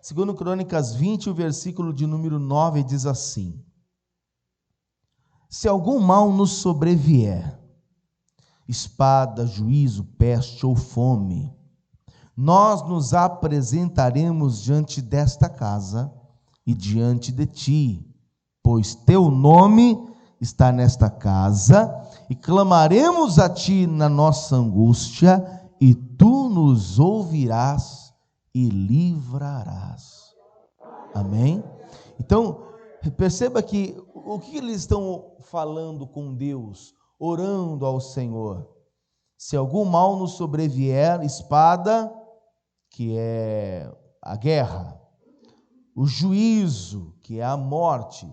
Segundo Crônicas 20, o versículo de número 9 diz assim: se algum mal nos sobrevier, espada, juízo, peste ou fome, nós nos apresentaremos diante desta casa e diante de ti, pois teu nome está nesta casa, e clamaremos a ti na nossa angústia, e tu nos ouvirás e livrarás. Amém? Então, perceba que o que eles estão falando com Deus, orando ao Senhor. Se algum mal nos sobrevier, espada, que é a guerra, o juízo, que é a morte,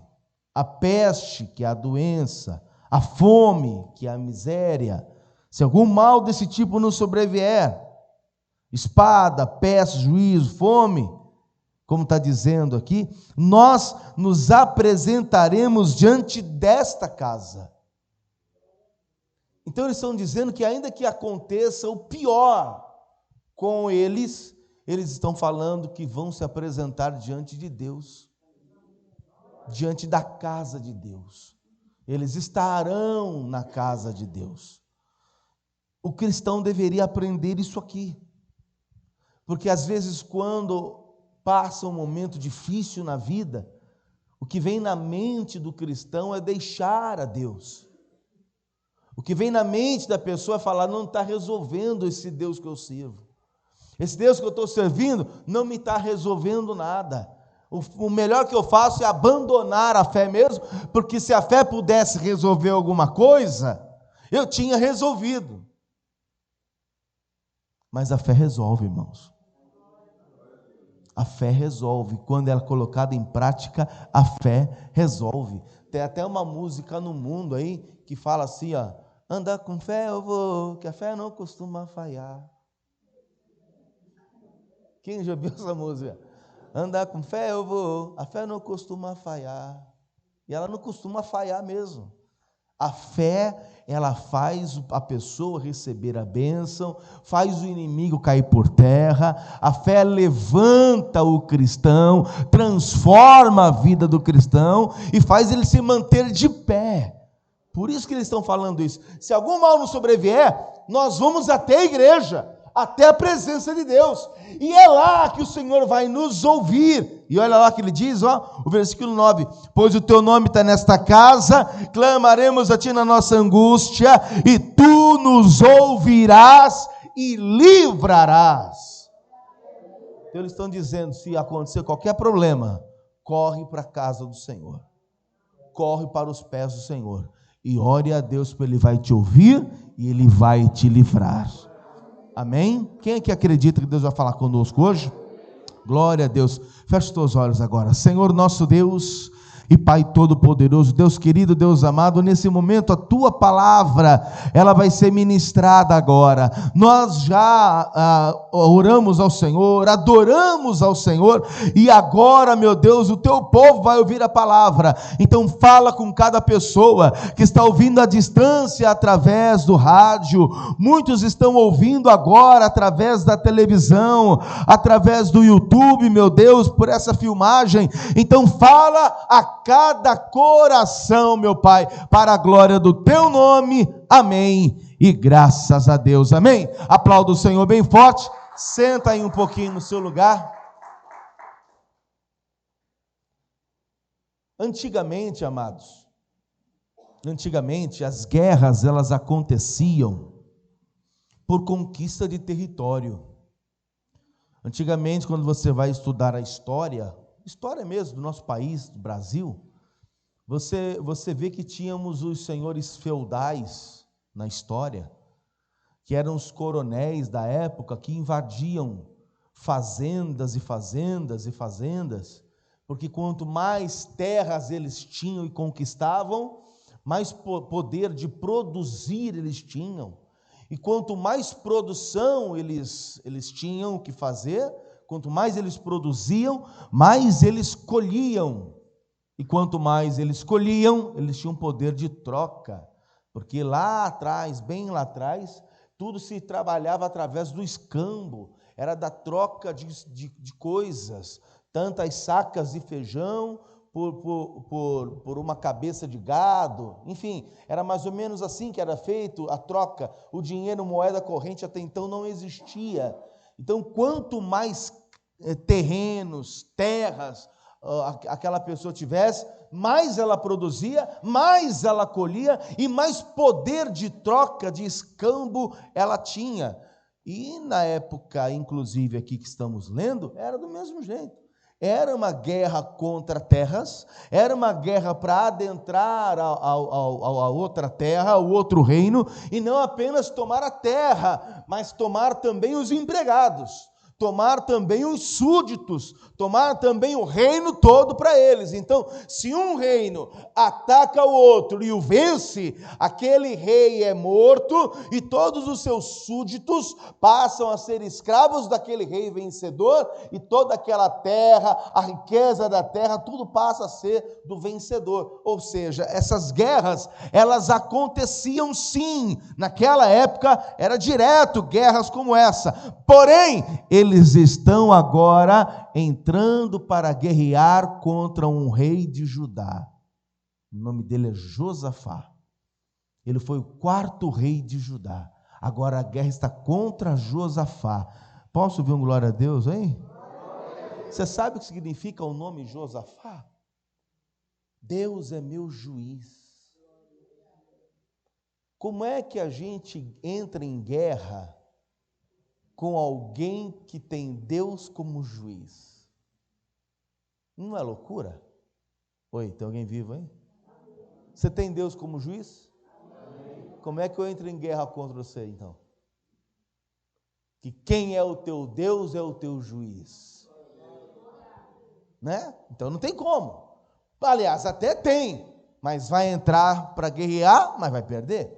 a peste, que é a doença, a fome, que é a miséria, se algum mal desse tipo nos sobrevier, espada, peste, juízo, fome, como está dizendo aqui, nós nos apresentaremos diante desta casa. Então eles estão dizendo que ainda que aconteça o pior com eles estão falando que vão se apresentar diante de Deus, diante da casa de Deus. Eles estarão na casa de Deus. O cristão deveria aprender isso aqui, porque às vezes quando passa um momento difícil na vida, o que vem na mente do cristão é deixar a Deus. O que vem na mente da pessoa é falar, não está resolvendo esse Deus que eu sirvo. Esse Deus que eu estou servindo não me está resolvendo nada. O melhor que eu faço é abandonar a fé mesmo, porque se a fé pudesse resolver alguma coisa, eu tinha resolvido. Mas a fé resolve, irmãos. A fé resolve. Quando ela é colocada em prática, a fé resolve. Tem até uma música no mundo aí que fala assim, ó, anda com fé eu vou, que a fé não costuma falhar. Quem já viu essa música? Andar com fé eu vou, a fé não costuma falhar. E ela não costuma falhar mesmo. A fé, ela faz a pessoa receber a bênção, faz o inimigo cair por terra. A fé levanta o cristão, transforma a vida do cristão e faz ele se manter de pé. Por isso que eles estão falando isso. Se algum mal nos sobrevier, nós vamos até a igreja, até a presença de Deus, e é lá que o Senhor vai nos ouvir. E olha lá que ele diz, ó, o versículo 9, pois o teu nome está nesta casa, clamaremos a ti na nossa angústia, e tu nos ouvirás e livrarás. Então eles estão dizendo, se acontecer qualquer problema, corre para a casa do Senhor, corre para os pés do Senhor, e ore a Deus, porque Ele vai te ouvir, e Ele vai te livrar. Amém? Quem é que acredita que Deus vai falar conosco hoje? Glória a Deus. Feche os teus olhos agora. Senhor nosso Deus e Pai Todo-Poderoso, Deus querido, Deus amado, nesse momento a Tua palavra, ela vai ser ministrada agora. Nós já oramos ao Senhor, adoramos ao Senhor, e agora, meu Deus, o Teu povo vai ouvir a palavra. Então fala com cada pessoa que está ouvindo à distância através do rádio, muitos estão ouvindo agora através da televisão, através do YouTube, meu Deus, por essa filmagem. Então fala a cada coração, meu Pai, para a glória do Teu nome, amém, e graças a Deus, amém. Aplauda o Senhor bem forte, senta aí um pouquinho no seu lugar. Antigamente, amados, as guerras, elas aconteciam por conquista de território. Antigamente, quando você vai estudar a história mesmo do nosso país, do Brasil, você vê que tínhamos os senhores feudais na história, que eram os coronéis da época que invadiam fazendas e fazendas e fazendas, porque quanto mais terras eles tinham e conquistavam, mais poder de produzir eles tinham, e quanto mais produção eles tinham que fazer, quanto mais eles produziam, mais eles colhiam. E quanto mais eles colhiam, eles tinham poder de troca. Porque lá atrás, bem lá atrás, tudo se trabalhava através do escambo. Era da troca de coisas. tantas sacas de feijão por uma cabeça de gado. Enfim, era mais ou menos assim que era feito a troca. O dinheiro, moeda corrente, até então não existia. Então, quanto mais terrenos, terras aquela pessoa tivesse, mais ela produzia, mais ela colhia e mais poder de troca, de escambo ela tinha. E na época, inclusive aqui que estamos lendo, era do mesmo jeito. Era uma guerra contra terras, era uma guerra para adentrar a outra terra, o outro reino, e não apenas tomar a terra, mas tomar também os empregados, tomar também os súditos, tomar também o reino todo para eles. Então, se um reino ataca o outro e o vence, aquele rei é morto e todos os seus súditos passam a ser escravos daquele rei vencedor, e toda aquela terra, a riqueza da terra, tudo passa a ser do vencedor. Ou seja, essas guerras, elas aconteciam sim, naquela época era direto guerras como essa, porém, eles estão agora entrando para guerrear contra um rei de Judá. O nome dele é Josafá. Ele foi o 4º rei de Judá. Agora a guerra está contra Josafá. Posso ouvir um glória a Deus, hein? Você sabe o que significa o nome Josafá? Deus é meu juiz. Como é que a gente entra em guerra com alguém que tem Deus como juiz? Não é loucura? Oi, tem alguém vivo aí? Você tem Deus como juiz? Como é que eu entro em guerra contra você, então? Que quem é o teu Deus é o teu juiz, né? Então não tem como. Aliás, até tem, mas vai entrar para guerrear, mas vai perder.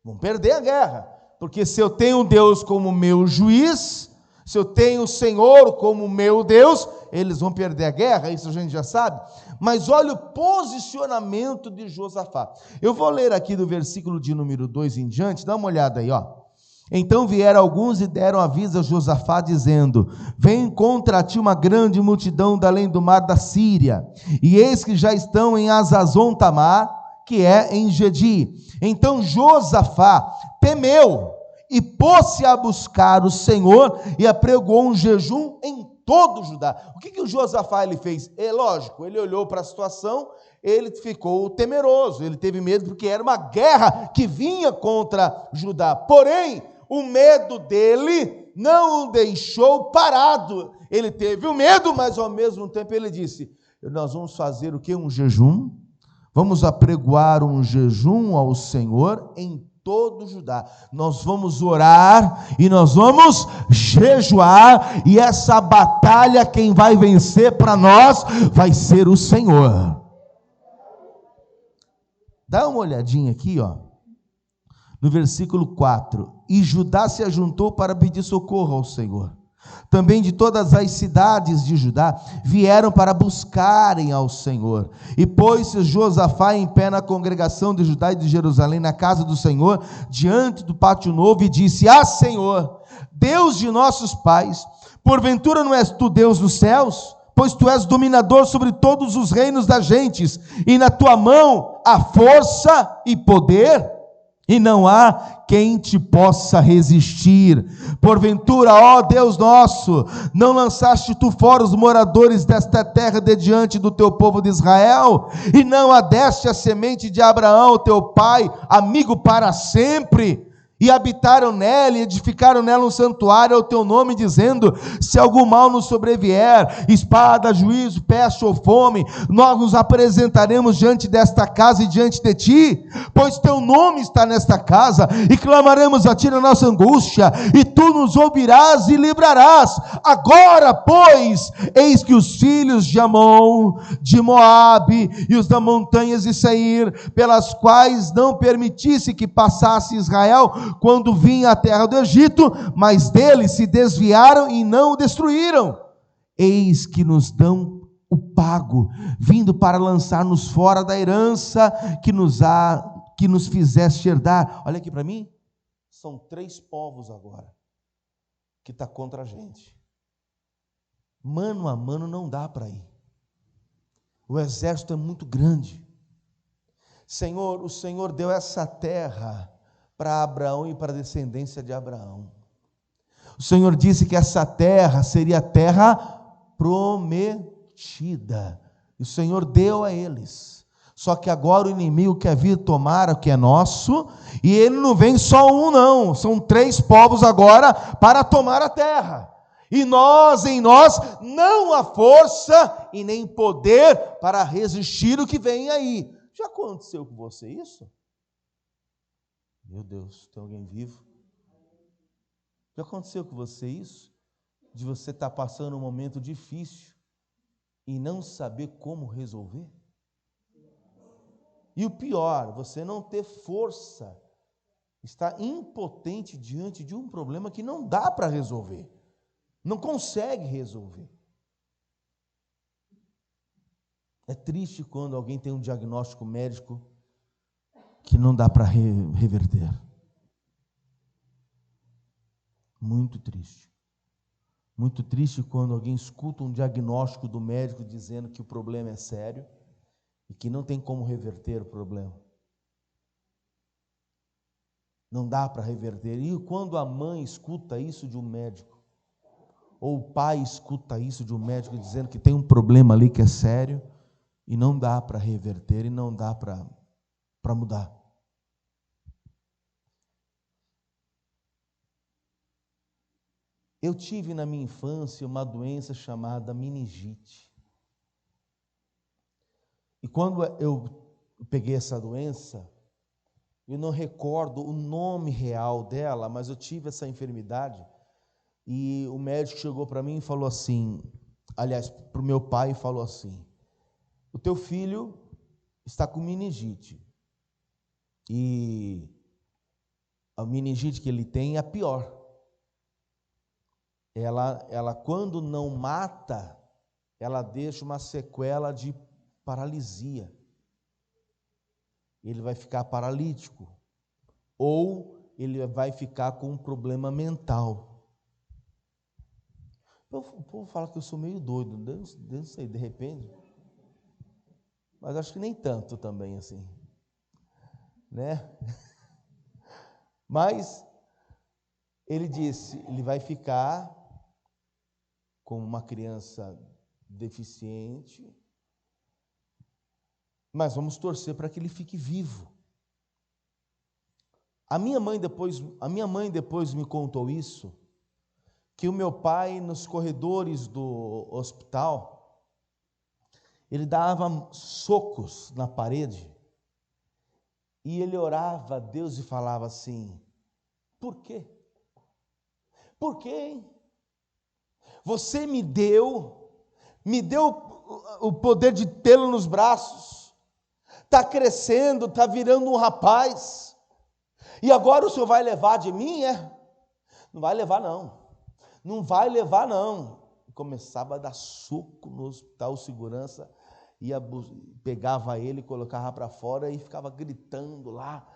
Vão perder a guerra. Porque se eu tenho um Deus como meu juiz, se eu tenho o Senhor como meu Deus, eles vão perder a guerra, isso a gente já sabe. Mas olha o posicionamento de Josafá. Eu vou ler aqui do versículo de número 2 em diante, dá uma olhada aí, ó. Então vieram alguns e deram aviso a Josafá, dizendo: vem contra ti uma grande multidão da além do mar da Síria, e eis que já estão em Hazazon Tamar, que é em Gedi. Então Josafá temeu e pôs-se a buscar o Senhor e apregoou um jejum em todo Judá. O que o Josafá ele fez? É lógico, ele olhou para a situação, ele ficou temeroso, ele teve medo porque era uma guerra que vinha contra Judá. Porém, o medo dele não o deixou parado. Ele teve o medo, mas ao mesmo tempo ele disse: nós vamos fazer o que? Um jejum? Vamos apregoar um jejum ao Senhor em todo Judá. Nós vamos orar e nós vamos jejuar, e essa batalha quem vai vencer para nós vai ser o Senhor. Dá uma olhadinha aqui, ó, no versículo 4. E Judá se ajuntou para pedir socorro ao Senhor. Também de todas as cidades de Judá vieram para buscarem ao Senhor. E pôs-se Josafá em pé na congregação de Judá e de Jerusalém, na casa do Senhor, diante do pátio novo, e disse: Senhor, Deus de nossos pais, porventura não és tu Deus nos céus? Pois tu és dominador sobre todos os reinos das gentes, e na tua mão há força e poder, e não há quem te possa resistir. Porventura, ó Deus nosso, não lançaste tu fora os moradores desta terra de diante do teu povo de Israel, e não adeste a semente de Abraão, teu pai, amigo para sempre, e habitaram nela, e edificaram nela um santuário ao teu nome, dizendo: se algum mal nos sobrevier, espada, juízo, peste ou fome, nós nos apresentaremos diante desta casa e diante de ti, pois teu nome está nesta casa, e clamaremos a ti na nossa angústia, e tu nos ouvirás e livrarás. Agora, pois, eis que os filhos de Amon, de Moabe, e os da montanhas de Seir, pelas quais não permitisse que passasse Israel quando vinha à terra do Egito, mas deles se desviaram e não o destruíram. Eis que nos dão o pago, vindo para lançar-nos fora da herança que nos fizeste herdar. Olha aqui para mim, são 3 povos agora que está contra a gente. Mano a mano não dá para ir. O exército é muito grande. Senhor, o Senhor deu essa terra para Abraão e para a descendência de Abraão. O Senhor disse que essa terra seria a terra prometida. E o Senhor deu a eles. Só que agora o inimigo quer vir tomar o que é nosso, e ele não vem só um não, são 3 povos agora para tomar a terra. E em nós, não há força e nem poder para resistir o que vem aí. Já aconteceu com você isso? Meu Deus, tem alguém vivo? Já aconteceu com você isso? De você estar passando um momento difícil e não saber como resolver? E o pior, você não ter força, estar impotente diante de um problema que não dá para resolver, não consegue resolver. É triste quando alguém tem um diagnóstico médico que não dá para reverter. Muito triste. Muito triste quando alguém escuta um diagnóstico do médico dizendo que o problema é sério e que não tem como reverter o problema. Não dá para reverter. E quando a mãe escuta isso de um médico, ou o pai escuta isso de um médico dizendo que tem um problema ali que é sério e não dá para reverter e não dá para mudar. Eu tive na minha infância uma doença chamada meningite. E quando eu peguei essa doença, eu não recordo o nome real dela, mas eu tive essa enfermidade. E o médico chegou para mim e falou assim, aliás, para o meu pai, e falou assim: o teu filho está com meningite. E a meningite que ele tem é a pior. Ela quando não mata, ela deixa uma sequela de paralisia. Ele vai ficar paralítico, ou ele vai ficar com um problema mental. O povo fala que eu sou meio doido, não sei, de repente, mas acho que nem tanto também assim, né? Mas ele disse, ele vai ficar como uma criança deficiente, mas vamos torcer para que ele fique vivo. A minha mãe depois me contou isso, que o meu pai, nos corredores do hospital, ele dava socos na parede, e ele orava a Deus e falava assim: por quê? Por quê, hein? Você me deu o poder de tê-lo nos braços, está crescendo, está virando um rapaz, e agora o Senhor vai levar de mim, é? Não vai levar não, não vai levar não. Começava a dar soco no hospital, segurança pegava ele, colocava para fora e ficava gritando lá.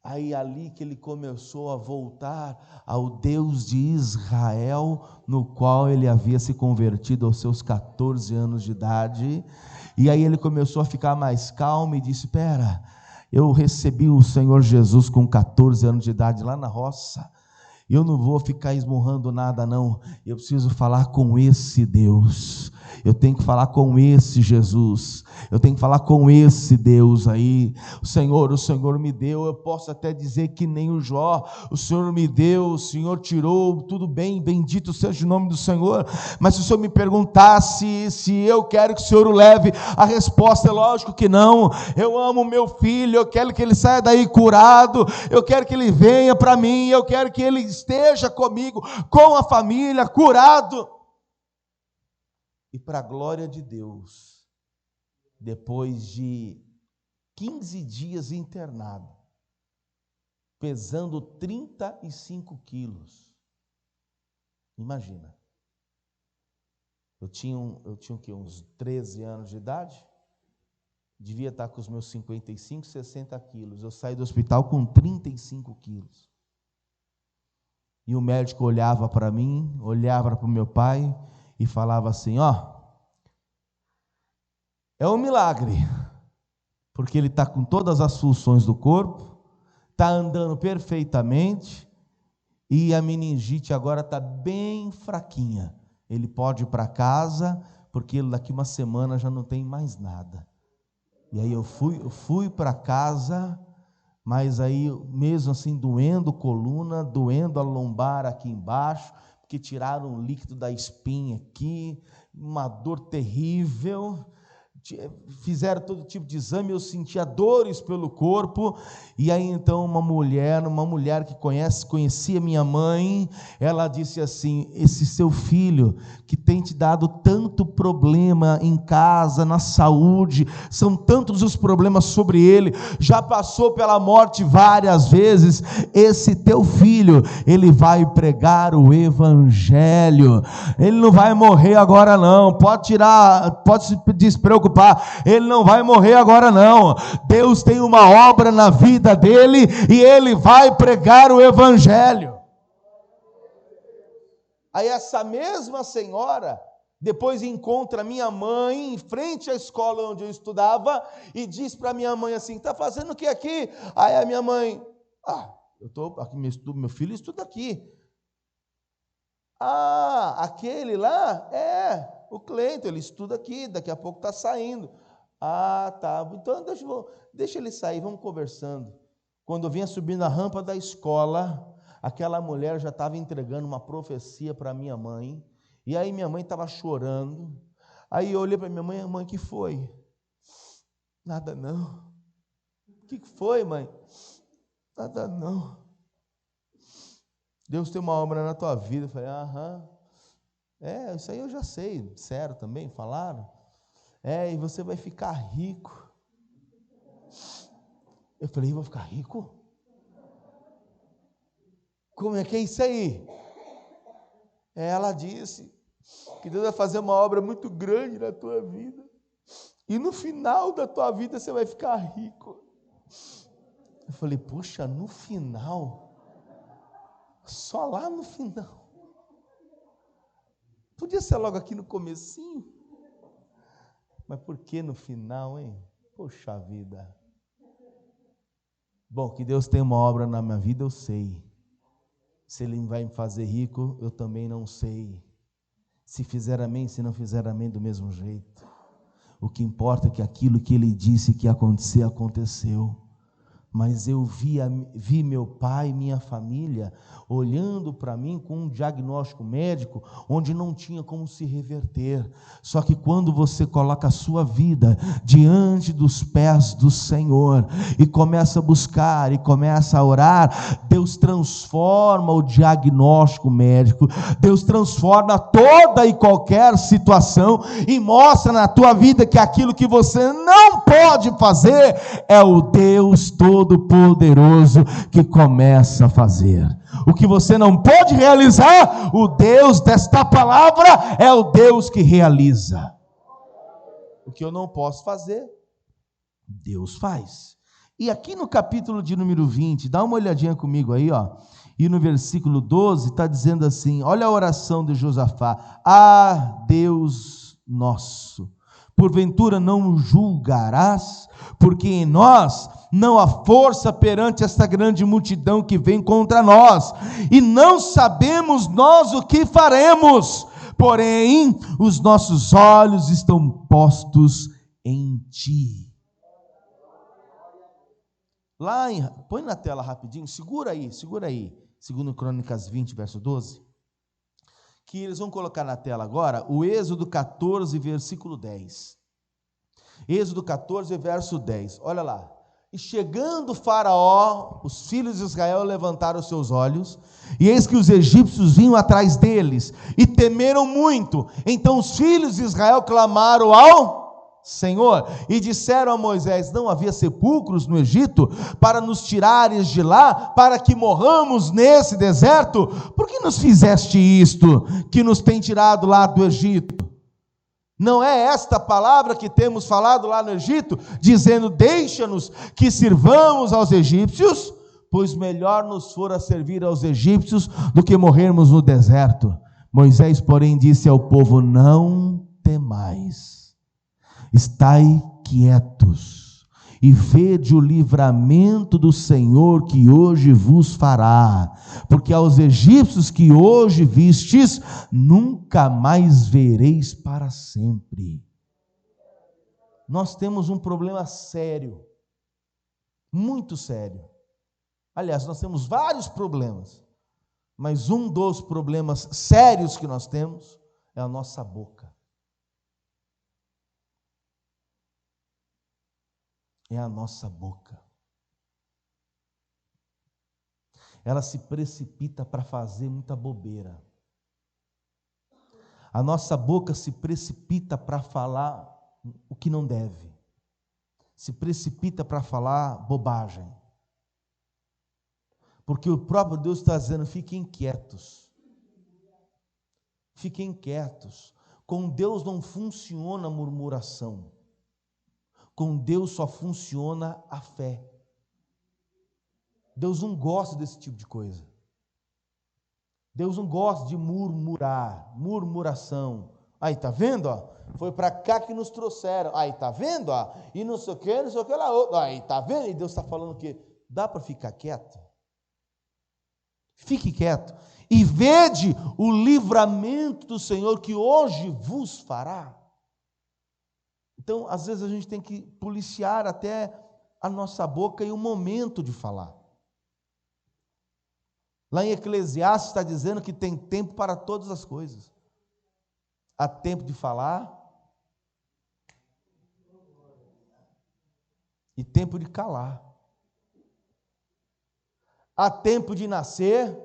Aí ali que ele começou a voltar ao Deus de Israel, no qual ele havia se convertido aos seus 14 anos de idade. E aí ele começou a ficar mais calmo e disse: espera, eu recebi o Senhor Jesus com 14 anos de idade lá na roça. Eu não vou ficar esmurrando nada não, eu preciso falar com esse Deus, eu tenho que falar com esse Jesus, eu tenho que falar com esse Deus aí. O Senhor me deu, eu posso até dizer que nem o Jó, o Senhor me deu, o Senhor tirou, tudo bem, bendito seja o nome do Senhor. Mas se o Senhor me perguntasse se eu quero que o Senhor o leve, a resposta é lógico que não. Eu amo meu filho, eu quero que ele saia daí curado, eu quero que ele venha para mim, eu quero que ele esteja comigo, com a família, curado. E para a glória de Deus, depois de 15 dias internado, pesando 35 quilos, imagina, eu tinha o quê? Uns 13 anos de idade, devia estar com os meus 55, 60 quilos, eu saí do hospital com 35 quilos, e o médico olhava para mim, olhava para o meu pai, e falava assim: ó, é um milagre, porque ele está com todas as funções do corpo, está andando perfeitamente, e a meningite agora está bem fraquinha. Ele pode ir para casa, porque daqui uma semana já não tem mais nada. E aí eu fui para casa, mas aí mesmo assim doendo coluna, doendo a lombar aqui embaixo, porque tiraram o líquido da espinha aqui, uma dor terrível. Fizeram todo tipo de exame, eu sentia dores pelo corpo. E aí então uma mulher que conhecia minha mãe, ela disse assim: esse seu filho que tem te dado tanto problema em casa, na saúde, são tantos os problemas sobre ele, já passou pela morte várias vezes, esse teu filho, ele vai pregar o evangelho, ele não vai morrer agora não, pode se despreocupar, ele não vai morrer agora não, Deus tem uma obra na vida dele, e ele vai pregar o evangelho. Aí essa mesma senhora depois encontra minha mãe em frente à escola onde eu estudava e diz para minha mãe assim: está fazendo o que aqui? Aí a minha mãe: eu estou aqui, meu filho estuda aqui. Aquele lá? O Cleiton, ele estuda aqui, daqui a pouco está saindo. Tá, então deixa ele sair, vamos conversando. Quando eu vinha subindo a rampa da escola, aquela mulher já estava entregando uma profecia para minha mãe, e aí minha mãe estava chorando. Aí eu olhei para minha mãe: mãe, que foi? Nada não. O que foi, mãe? Nada não. Deus tem uma obra na tua vida. Eu falei: isso aí eu já sei, disseram também, falaram. E você vai ficar rico. Eu falei: vou ficar rico? Como é que é isso aí? Ela disse que Deus vai fazer uma obra muito grande na tua vida, e no final da tua vida você vai ficar rico. Eu falei: puxa, no final? Só lá no final? Podia ser logo aqui no comecinho? Mas por que no final, hein? Poxa vida. Bom, que Deus tem uma obra na minha vida, eu sei. Se Ele vai me fazer rico, eu também não sei. Se fizer amém, se não fizer amém, do mesmo jeito. O que importa é que aquilo que Ele disse que ia acontecer, aconteceu. Mas eu vi meu pai e minha família olhando para mim com um diagnóstico médico onde não tinha como se reverter. Só que quando você coloca a sua vida diante dos pés do Senhor e começa a buscar e começa a orar, Deus transforma o diagnóstico médico, Deus transforma toda e qualquer situação e mostra na tua vida que aquilo que você não pode fazer é o Deus Todo-Poderoso que começa a fazer. O que você não pode realizar, o Deus desta palavra é o Deus que realiza. O que eu não posso fazer, Deus faz. E aqui no capítulo de número 20, dá uma olhadinha comigo aí, e no versículo 12 está dizendo assim: olha a oração de Josafá: Deus nosso, porventura não julgarás, porque em nós não há força perante esta grande multidão que vem contra nós, e não sabemos nós o que faremos, porém os nossos olhos estão postos em ti. Põe na tela rapidinho, segura aí, 2 Crônicas 20, verso 12, que eles vão colocar na tela agora o Êxodo 14, versículo 10. Êxodo 14, verso 10, olha lá. E chegando Faraó, os filhos de Israel levantaram os seus olhos, e eis que os egípcios vinham atrás deles, e temeram muito. Então os filhos de Israel clamaram ao Senhor, e disseram a Moisés: não havia sepulcros no Egito, para nos tirares de lá, para que morramos nesse deserto? Por que nos fizeste isto, que nos tem tirado lá do Egito? Não é esta palavra que temos falado lá no Egito, dizendo: deixa-nos que sirvamos aos egípcios, pois melhor nos fora servir aos egípcios do que morrermos no deserto. Moisés, porém, disse ao povo: não temais, estai quietos, e vede o livramento do Senhor que hoje vos fará, porque aos egípcios que hoje vistes, nunca mais vereis para sempre. Nós temos um problema sério, muito sério. Aliás, nós temos vários problemas, mas um dos problemas sérios que nós temos é a nossa boca. É a nossa boca. Ela se precipita para fazer muita bobeira. A nossa boca se precipita para falar o que não deve. Se precipita para falar bobagem. Porque o próprio Deus está dizendo: fiquem quietos. Fiquem quietos. Com Deus não funciona a murmuração. Com Deus só funciona a fé. Deus não gosta desse tipo de coisa. Deus não gosta de murmurar, murmuração. Aí, tá vendo? Ó? Foi para cá que nos trouxeram. Aí, tá vendo? Ó? E não sei o que lá outro. Aí, tá vendo? E Deus está falando que dá para ficar quieto? Fique quieto e vede o livramento do Senhor que hoje vos fará. Então, às vezes a gente tem que policiar até a nossa boca e o momento de falar. Lá em Eclesiastes está dizendo que tem tempo para todas as coisas. Há tempo de falar e tempo de calar. Há tempo de nascer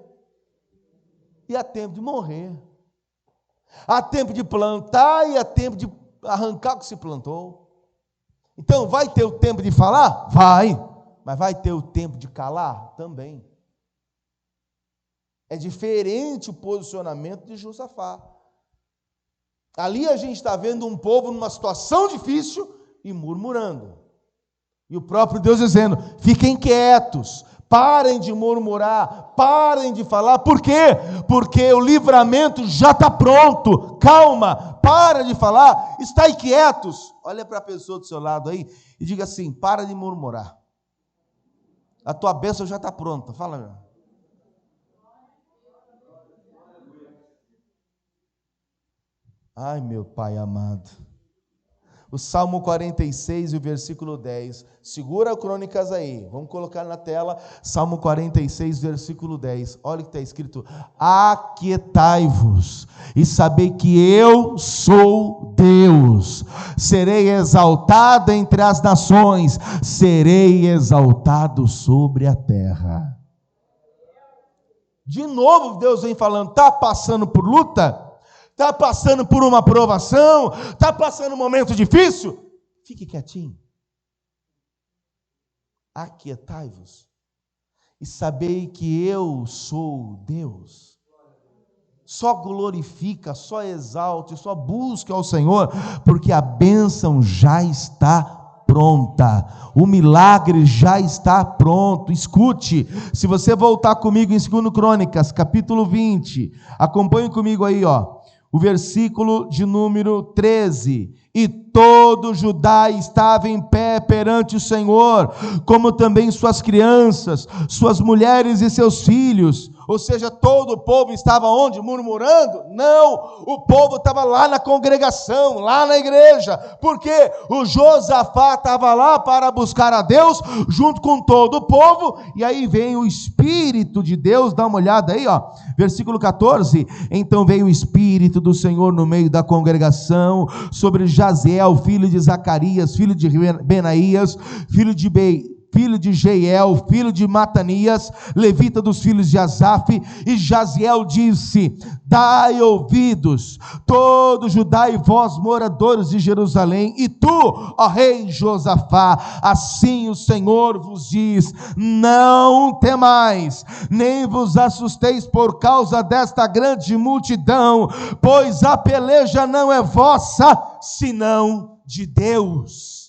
e há tempo de morrer. Há tempo de plantar e há tempo de arrancar o que se plantou. Então, vai ter o tempo de falar? Vai. Mas vai ter o tempo de calar? Também. É diferente o posicionamento de Josafá. Ali a gente está vendo um povo numa situação difícil e murmurando. E o próprio Deus dizendo: fiquem quietos, parem de murmurar, parem de falar. Por quê? Porque o livramento já está pronto. Calma, para de falar, estai quietos. Olha para a pessoa do seu lado aí e diga assim: para de murmurar. A tua bênção já está pronta. Fala, meu. Ai, meu Pai amado. O Salmo 46 e o versículo 10. Segura Crônicas aí. Vamos colocar na tela. Salmo 46, versículo 10. Olha o que está escrito: aquietai-vos e sabei que eu sou Deus. Serei exaltado entre as nações. Serei exaltado sobre a terra. De novo Deus vem falando: está passando por luta? Está passando por uma provação? Está passando um momento difícil? Fique quietinho. Aquietai-vos e sabei que eu sou Deus. Só glorifica, só exalte, só busque ao Senhor, porque a bênção já está pronta, o milagre já está pronto. Escute, se você voltar comigo em 2 Crônicas, capítulo 20, acompanhe comigo aí, ó. O versículo de número 13: e todo Judá estava em pé perante o Senhor, como também suas crianças, suas mulheres e seus filhos. Ou seja, todo o povo estava onde? Murmurando? Não, o povo estava lá na congregação, lá na igreja, porque o Josafá estava lá para buscar a Deus, junto com todo o povo, e aí vem o Espírito de Deus. Dá uma olhada aí, ó, versículo 14, então veio o Espírito do Senhor no meio da congregação, sobre Jaziel, filho de Zacarias, filho de Benaías, filho de Jeiel, filho de Matanias, levita dos filhos de Asaf. E Jaziel disse: dai ouvidos, todo Judá e vós, moradores de Jerusalém, e tu, ó rei Josafá, assim o Senhor vos diz: não temais, nem vos assusteis por causa desta grande multidão, pois a peleja não é vossa, senão de Deus.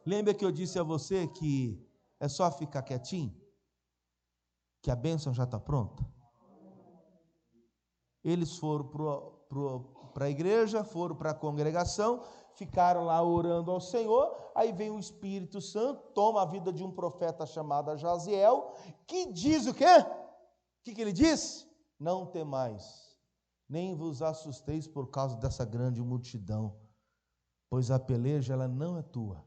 Lembra que eu disse a você que é só ficar quietinho? Que a bênção já está pronta? Eles foram para a igreja, foram para a congregação, ficaram lá orando ao Senhor. Aí vem o Espírito Santo, toma a vida de um profeta chamado Jaziel, que diz o quê? O que ele diz? Não temais, nem vos assusteis por causa dessa grande multidão, pois a peleja ela não é tua,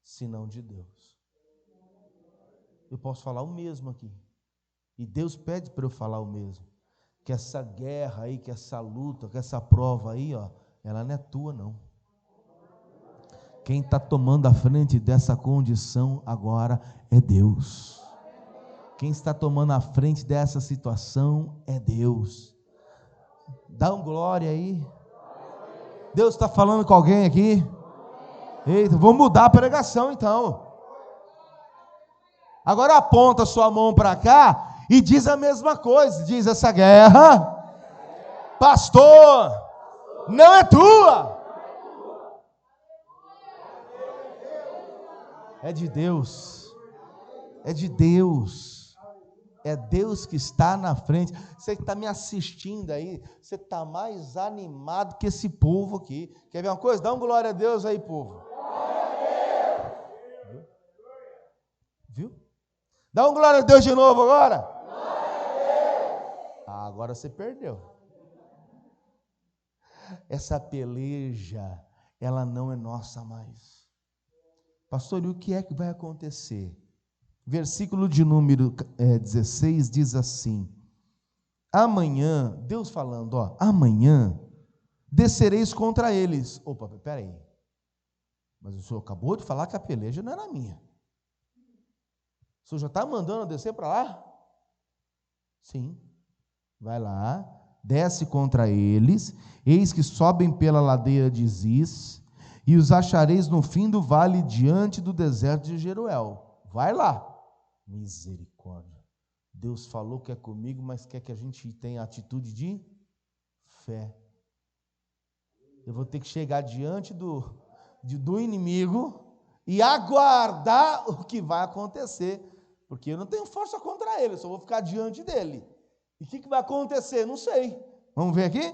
senão de Deus. Eu posso falar o mesmo aqui, e Deus pede para eu falar o mesmo, que essa guerra aí, que essa luta, que essa prova aí, ó, ela não é tua não. Quem está tomando a frente dessa condição agora é Deus. Quem está tomando a frente dessa situação é Deus. Dá um glória aí. Deus está falando com alguém aqui? Eita, vou mudar a pregação então. Agora aponta sua mão para cá e diz a mesma coisa. Diz: essa guerra, pastor, não é tua. É de Deus. É de Deus. É Deus que está na frente. Você que está me assistindo aí, você está mais animado que esse povo aqui. Quer ver uma coisa? Dá um glória a Deus aí, povo. Glória a Deus. Viu? Dá um glória a Deus de novo agora. Glória a Deus. Agora você perdeu. Essa peleja, ela não é nossa mais. Pastor, e o que é que vai acontecer? Versículo de número 16 diz assim: amanhã, Deus falando, ó, amanhã descereis contra eles. Opa, peraí, mas o senhor acabou de falar que a peleja não era minha. O senhor já está mandando eu descer para lá? Sim, vai lá, desce contra eles, eis que sobem pela ladeira de Ziz, e os achareis no fim do vale, diante do deserto de Jeruel. Vai lá. Misericórdia. Deus falou que é comigo, mas quer que a gente tenha atitude de fé. Eu vou ter que chegar diante do inimigo e aguardar o que vai acontecer, porque eu não tenho força contra ele, eu só vou ficar diante dele. E o que vai acontecer? Não sei. Vamos ver aqui?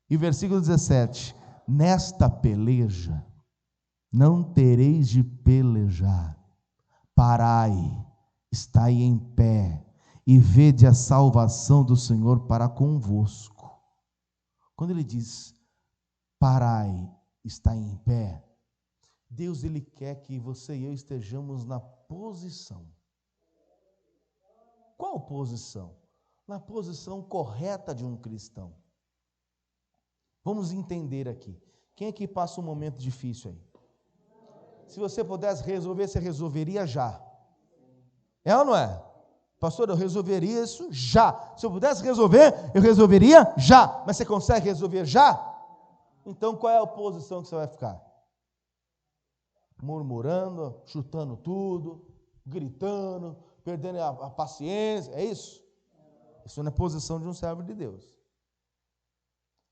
E versículo 17: nesta peleja não tereis de pelejar, parai, estai em pé, e vede a salvação do Senhor para convosco. Quando ele diz, parai, estai em pé, Deus ele quer que você e eu estejamos na posição. Qual posição? Na posição correta de um cristão. Vamos entender aqui. Quem aqui passa um momento difícil aí? Se você pudesse resolver, você resolveria já. É ou não é? Pastor, eu resolveria isso já. Se eu pudesse resolver, eu resolveria já. Mas você consegue resolver já? Então qual é a posição que você vai ficar? Murmurando, chutando tudo, gritando, perdendo a paciência, é isso? Isso não é posição de um servo de Deus.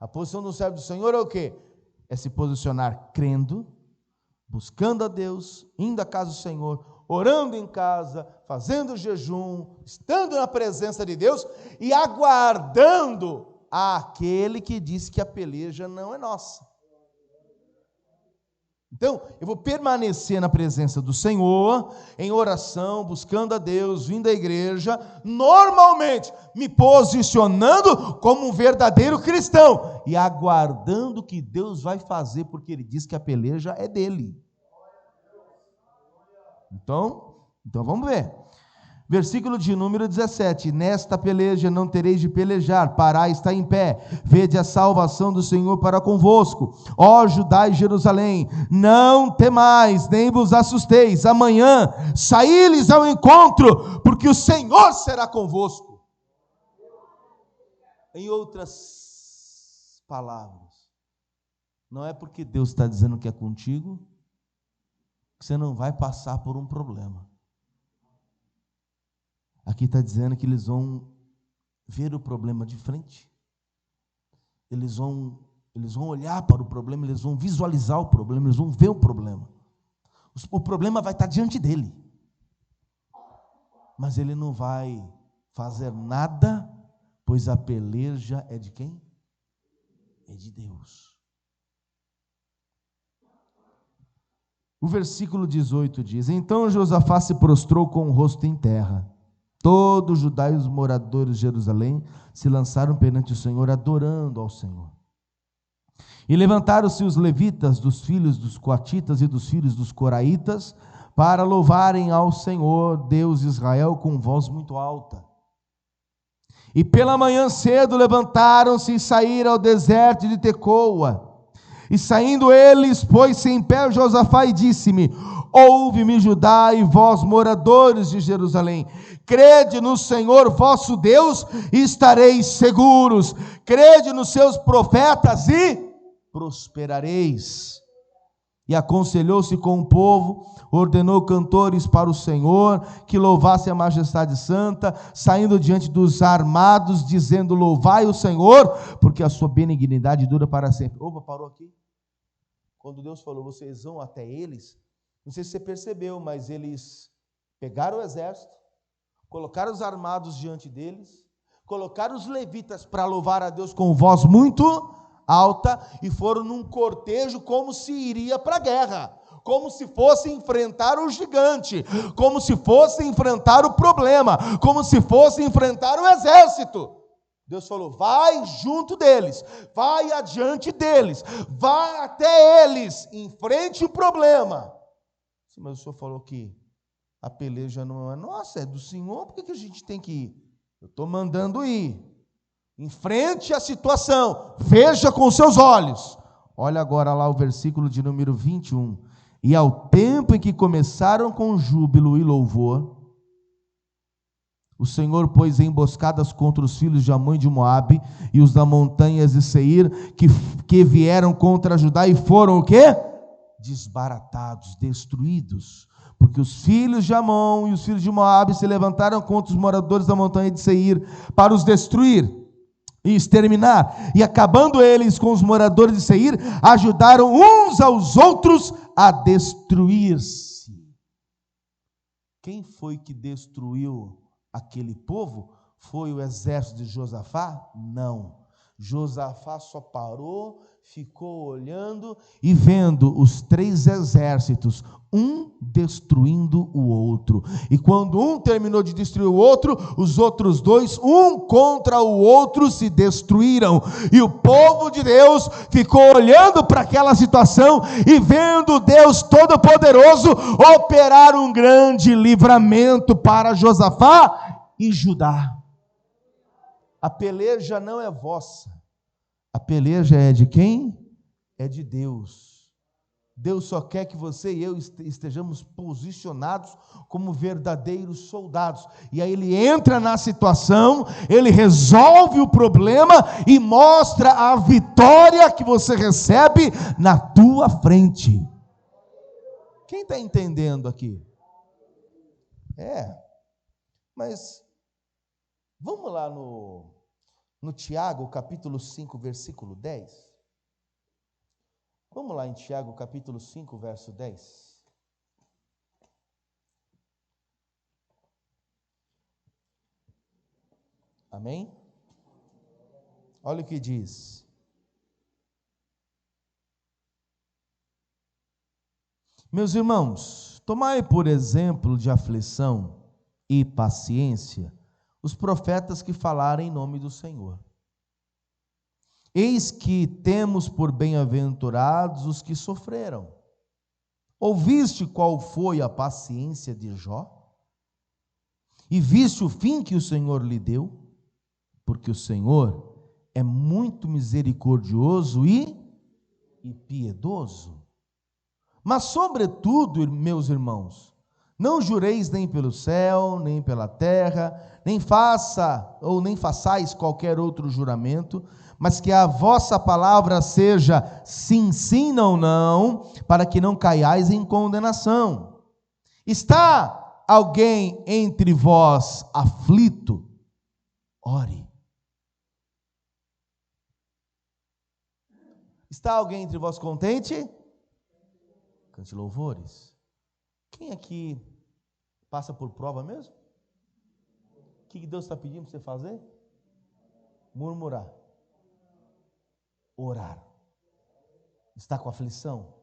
A posição do servo do Senhor é o quê? É se posicionar crendo, buscando a Deus, indo à casa do Senhor, orando em casa, fazendo jejum, estando na presença de Deus e aguardando aquele que disse que a peleja não é nossa. Então, eu vou permanecer na presença do Senhor, em oração, buscando a Deus, vindo à igreja, normalmente me posicionando como um verdadeiro cristão e aguardando o que Deus vai fazer, porque Ele diz que a peleja é dele. Então vamos ver. Versículo de número 17: nesta peleja não tereis de pelejar, parai, está em pé, vede a salvação do Senhor para convosco, ó Judá e Jerusalém, não temais, nem vos assusteis, amanhã saí-lhes ao encontro, porque o Senhor será convosco. Em outras palavras, não é porque Deus está dizendo que é contigo, que você não vai passar por um problema. Aqui está dizendo que eles vão ver o problema de frente, eles vão olhar para o problema, eles vão visualizar o problema, eles vão ver o problema. O problema vai estar diante dele, mas ele não vai fazer nada pois a peleja é de quem? É de Deus. O versículo 18 diz: então Josafá se prostrou com o rosto em terra. Todos os Judá e os moradores de Jerusalém se lançaram perante o Senhor, adorando ao Senhor. E levantaram-se os levitas dos filhos dos coatitas e dos filhos dos coraitas, para louvarem ao Senhor, Deus de Israel, com voz muito alta. E pela manhã cedo levantaram-se e saíram ao deserto de Tecoa. E saindo eles, pôs-se em pé Josafá e disse-me: ouve-me, Judá, e vós, moradores de Jerusalém, crede no Senhor vosso Deus e estareis seguros, crede nos seus profetas e prosperareis. E aconselhou-se com o povo, ordenou cantores para o Senhor, que louvassem a majestade santa, saindo diante dos armados, dizendo: louvai o Senhor, porque a sua benignidade dura para sempre. Opa, parou aqui. Quando Deus falou, vocês vão até eles, não sei se você percebeu, mas eles pegaram o exército, colocaram os armados diante deles, colocaram os levitas para louvar a Deus com voz muito alta, e foram num cortejo como se iria para a guerra, como se fosse enfrentar o gigante, como se fosse enfrentar o problema, como se fosse enfrentar o exército. Deus falou: vai junto deles, vai adiante deles, vai até eles, enfrente o problema. Mas o Senhor falou que a peleja não é nossa, é do Senhor, por que a gente tem que ir? Eu estou mandando ir. Enfrente a situação, veja com seus olhos. Olha agora lá o versículo de número 21. E ao tempo em que começaram com júbilo e louvor, o Senhor pôs emboscadas contra os filhos de Amon e de Moabe e os da montanhas de Seir, que vieram contra Judá e foram o quê? Desbaratados, destruídos. Porque os filhos de Amon e os filhos de Moabe se levantaram contra os moradores da montanha de Seir para os destruir e exterminar, e acabando eles com os moradores de Seir, ajudaram uns aos outros a destruir-se. Quem foi que destruiu aquele povo? Foi o exército de Josafá? Não. Josafá só parou, ficou olhando e vendo os três exércitos, um destruindo o outro. E quando um terminou de destruir o outro, os outros dois, um contra o outro, se destruíram. E o povo de Deus ficou olhando para aquela situação e vendo Deus Todo-Poderoso operar um grande livramento para Josafá e Judá. A peleja não é vossa, a peleja é de quem? É de Deus. Deus só quer que você e eu estejamos posicionados como verdadeiros soldados. E aí ele entra na situação, ele resolve o problema e mostra a vitória que você recebe na tua frente. Quem está entendendo aqui? Mas vamos lá no Tiago, capítulo 5, versículo 10. Vamos lá em Tiago, capítulo 5, verso 10. Amém? Olha o que diz. Meus irmãos, tomai por exemplo de aflição e paciência os profetas que falaram em nome do Senhor. Eis que temos por bem-aventurados os que sofreram. Ouviste qual foi a paciência de Jó? E viste o fim que o Senhor lhe deu? Porque o Senhor é muito misericordioso e piedoso. Mas sobretudo, meus irmãos, não jureis nem pelo céu, nem pela terra, nem façais qualquer outro juramento, mas que a vossa palavra seja sim, sim, não, não, para que não caiais em condenação. Está alguém entre vós aflito? Ore. Está alguém entre vós contente? Cante louvores. Quem aqui passa por prova mesmo? O que Deus está pedindo para você fazer? Murmurar. Orar. Está com aflição?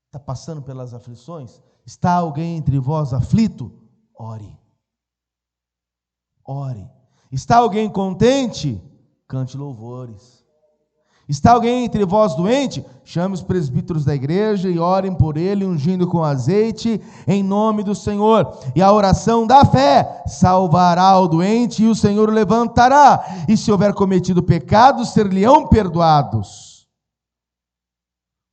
Está passando pelas aflições? Está alguém entre vós aflito? Ore. Ore. Está alguém contente? Cante louvores. Está alguém entre vós doente? Chame os presbíteros da igreja e orem por ele, ungindo com azeite, em nome do Senhor. E a oração da fé salvará o doente, e o Senhor o levantará. E se houver cometido pecados, ser-lhe-ão perdoados.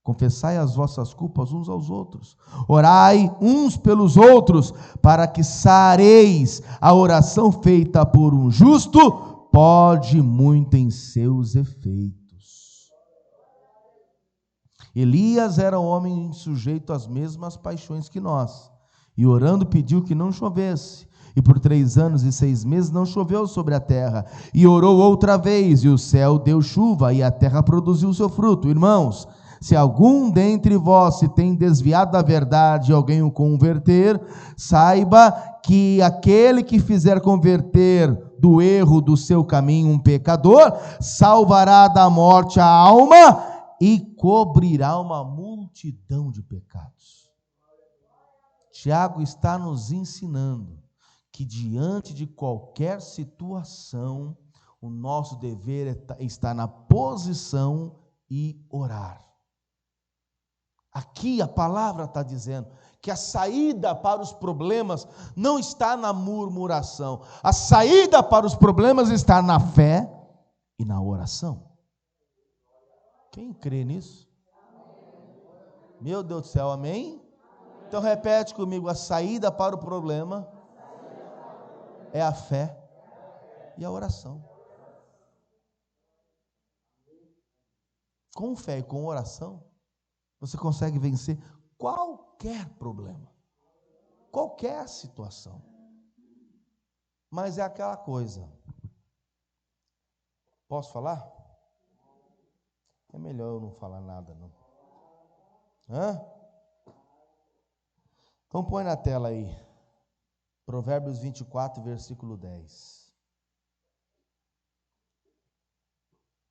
Confessai as vossas culpas uns aos outros. Orai uns pelos outros, para que sareis. A oração feita por um justo pode muito em seus efeitos. Elias era um homem sujeito às mesmas paixões que nós, e orando pediu que não chovesse, e por 3 anos e 6 meses não choveu sobre a terra, e orou outra vez, e o céu deu chuva, e a terra produziu seu fruto. Irmãos, se algum dentre vós se tem desviado da verdade e alguém o converter, saiba que aquele que fizer converter do erro do seu caminho um pecador, salvará da morte a alma e cobrirá uma multidão de pecados. Tiago está nos ensinando que diante de qualquer situação, o nosso dever é estar na posição e orar. Aqui a palavra está dizendo que a saída para os problemas não está na murmuração. A saída para os problemas está na fé e na oração. Quem crê nisso? Meu Deus do céu, amém? Então repete comigo: a saída para o problema é a fé e a oração. Com fé e com oração, você consegue vencer qualquer problema, qualquer situação. Mas é aquela coisa. Posso falar? É melhor eu não falar nada, não. Então põe na tela aí. Provérbios 24, versículo 10.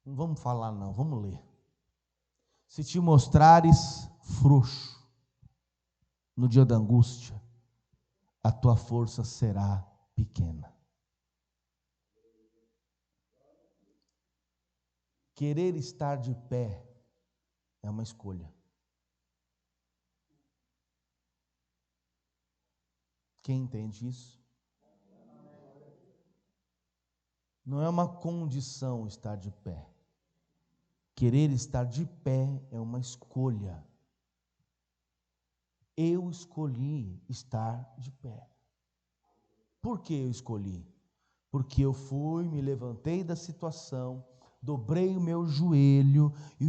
Não vamos falar não, vamos ler. Se te mostrares frouxo no dia da angústia, a tua força será pequena. Querer estar de pé é uma escolha. Quem entende isso? Não é uma condição estar de pé. Querer estar de pé é uma escolha. Eu escolhi estar de pé. Por que eu escolhi? Porque eu me levantei da situação, dobrei o meu joelho e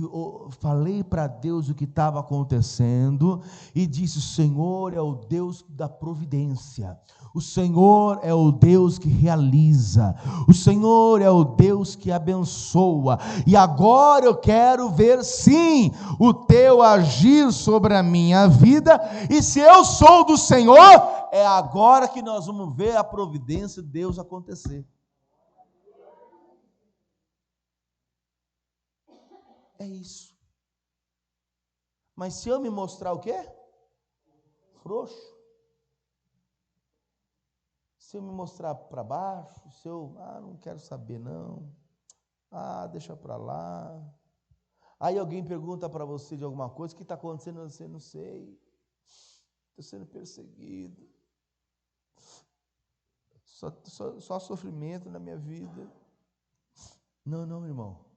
falei para Deus o que estava acontecendo e disse: o Senhor é o Deus da providência, o Senhor é o Deus que realiza, o Senhor é o Deus que abençoa, e agora eu quero ver sim o teu agir sobre a minha vida, e se eu sou do Senhor, é agora que nós vamos ver a providência de Deus acontecer. É isso. Mas se eu me mostrar o quê? Frouxo. Se eu me mostrar para baixo, se eu, não quero saber não. Deixa para lá. Aí alguém pergunta para você de alguma coisa, o que está acontecendo? Você não sei. Estou sendo perseguido. Só sofrimento na minha vida. Não, irmão.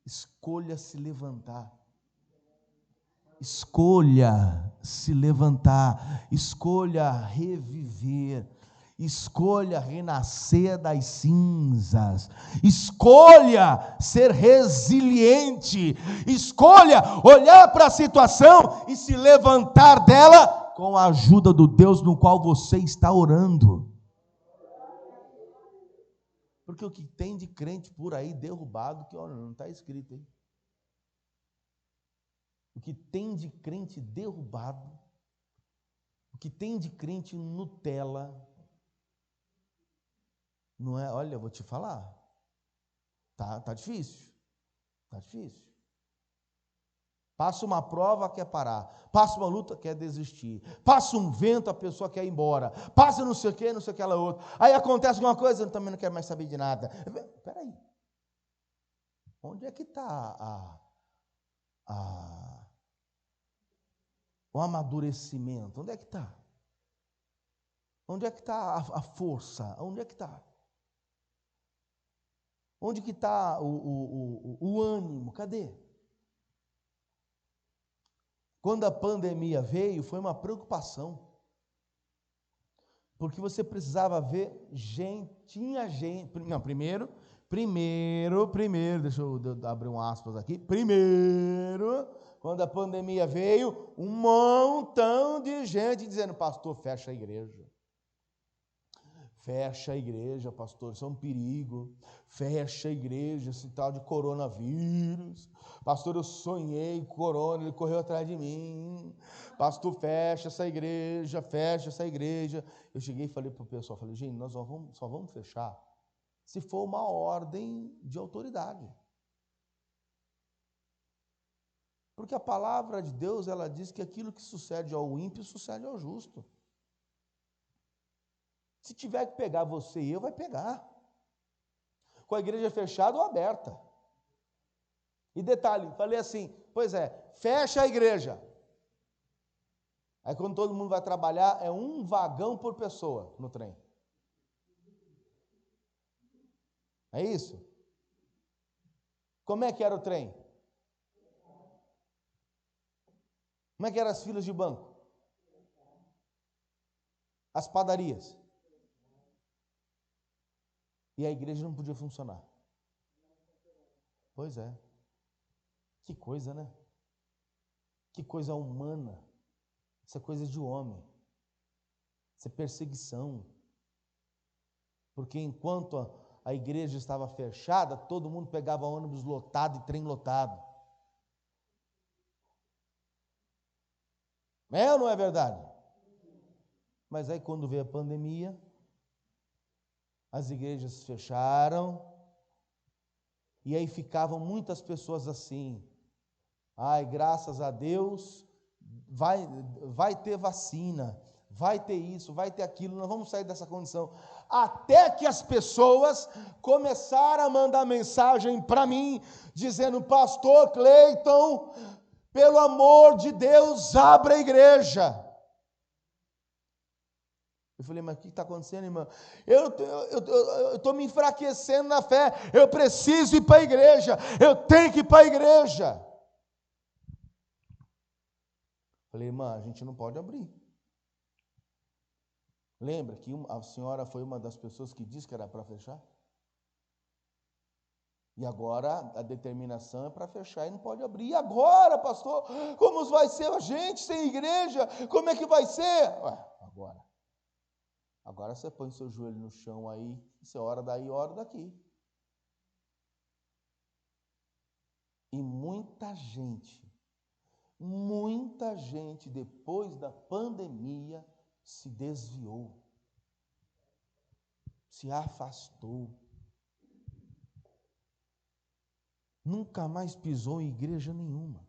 Escolha se levantar. Escolha se levantar. Escolha reviver. Escolha renascer das cinzas. Escolha ser resiliente. Escolha olhar para a situação e se levantar dela com a ajuda do Deus no qual você está orando. Porque o que tem de crente por aí derrubado, que olha, não está escrito, hein? O que tem de crente derrubado, o que tem de crente Nutella, não é? Olha, eu vou te falar. Tá difícil. Tá difícil. Passa uma prova, quer parar. Passa uma luta, quer desistir. Passa um vento, a pessoa quer ir embora. Passa não sei o que, não sei aquela outra. Aí acontece alguma coisa, eu também não quero mais saber de nada. Espera aí. Onde é que está o amadurecimento? Onde é que está? Onde é que está a força? Onde é que está? Onde que está o ânimo? Cadê? Quando a pandemia veio, foi uma preocupação. Porque você precisava ver gente, tinha gente. Não, primeiro, deixa eu abrir um aspas aqui. Primeiro, quando a pandemia veio, um montão de gente dizendo: pastor, fecha a igreja. Fecha a igreja, pastor, isso é um perigo. Fecha a igreja, esse tal de coronavírus. Pastor, eu sonhei com corona, ele correu atrás de mim. Pastor, fecha essa igreja, fecha essa igreja. Eu cheguei e falei para o pessoal, gente, nós só vamos fechar se for uma ordem de autoridade. Porque a palavra de Deus, ela diz que aquilo que sucede ao ímpio, sucede ao justo. Se tiver que pegar você e eu, vai pegar. Com a igreja fechada ou aberta. E detalhe, falei assim, pois é, fecha a igreja. Aí quando todo mundo vai trabalhar, é um vagão por pessoa no trem. É isso? Como é que era o trem? Como é que eram as filas de banco? As padarias? E a igreja não podia funcionar. Pois é. Que coisa, né? Que coisa humana. Isso é coisa de homem. Isso é perseguição. Porque enquanto a igreja estava fechada, todo mundo pegava ônibus lotado e trem lotado. É ou não é verdade? Mas aí quando veio a pandemia, as igrejas fecharam, e aí ficavam muitas pessoas assim: ai, graças a Deus, vai ter vacina, vai ter isso, vai ter aquilo, nós vamos sair dessa condição. Até que as pessoas começaram a mandar mensagem para mim, dizendo: pastor Cleiton, pelo amor de Deus, abra a igreja. Eu falei: mas o que está acontecendo, irmão? Eu estou me enfraquecendo na fé, eu preciso ir para a igreja, eu tenho que ir para a igreja. Falei: irmã, a gente não pode abrir. Lembra que a senhora foi uma das pessoas que disse que era para fechar? E agora a determinação é para fechar e não pode abrir. E agora, pastor, como vai ser a gente sem igreja? Como é que vai ser? Agora você põe seu joelho no chão aí, você ora daí, ora daqui. E muita gente depois da pandemia se desviou, se afastou, nunca mais pisou em igreja nenhuma.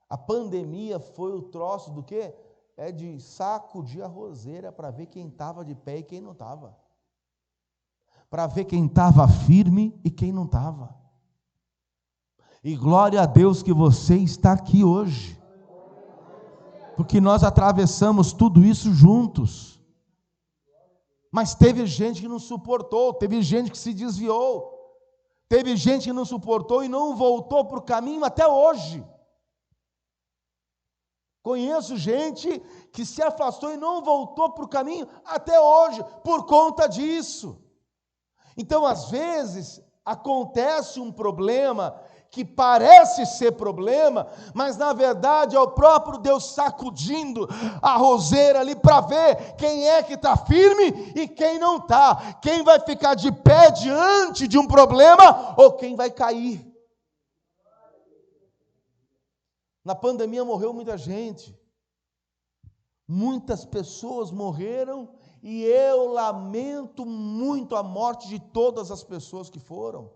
A pandemia foi o troço do quê? É de sacudir a roseira para ver quem estava de pé e quem não estava. Para ver quem estava firme e quem não estava. E glória a Deus que você está aqui hoje. Porque nós atravessamos tudo isso juntos. Mas teve gente que não suportou, teve gente que se desviou. Teve gente que não suportou e não voltou para o caminho até hoje. Conheço gente que se afastou e não voltou para o caminho até hoje, por conta disso. Então, às vezes, acontece um problema que parece ser problema, mas na verdade é o próprio Deus sacudindo a roseira ali para ver quem é que está firme e quem não está, quem vai ficar de pé diante de um problema ou quem vai cair. Na pandemia morreu muita gente, muitas pessoas morreram e eu lamento muito a morte de todas as pessoas que foram.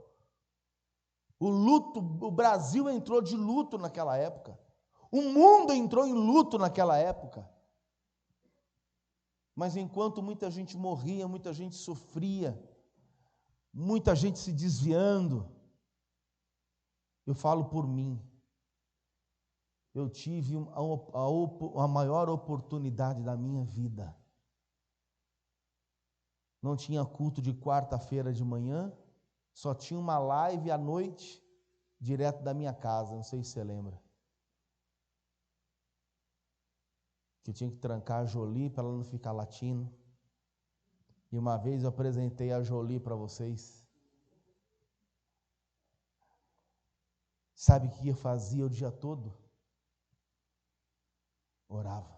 O luto, o Brasil entrou de luto naquela época. O mundo entrou em luto naquela época. Mas enquanto muita gente morria, muita gente sofria, muita gente se desviando, eu falo por mim, eu tive a maior oportunidade da minha vida. Não tinha culto de quarta-feira de manhã, só tinha uma live à noite, direto da minha casa, não sei se você lembra. Que eu tinha que trancar a Jolie para ela não ficar latindo. E uma vez eu apresentei a Jolie para vocês. Sabe o que eu fazia o dia todo? Orava.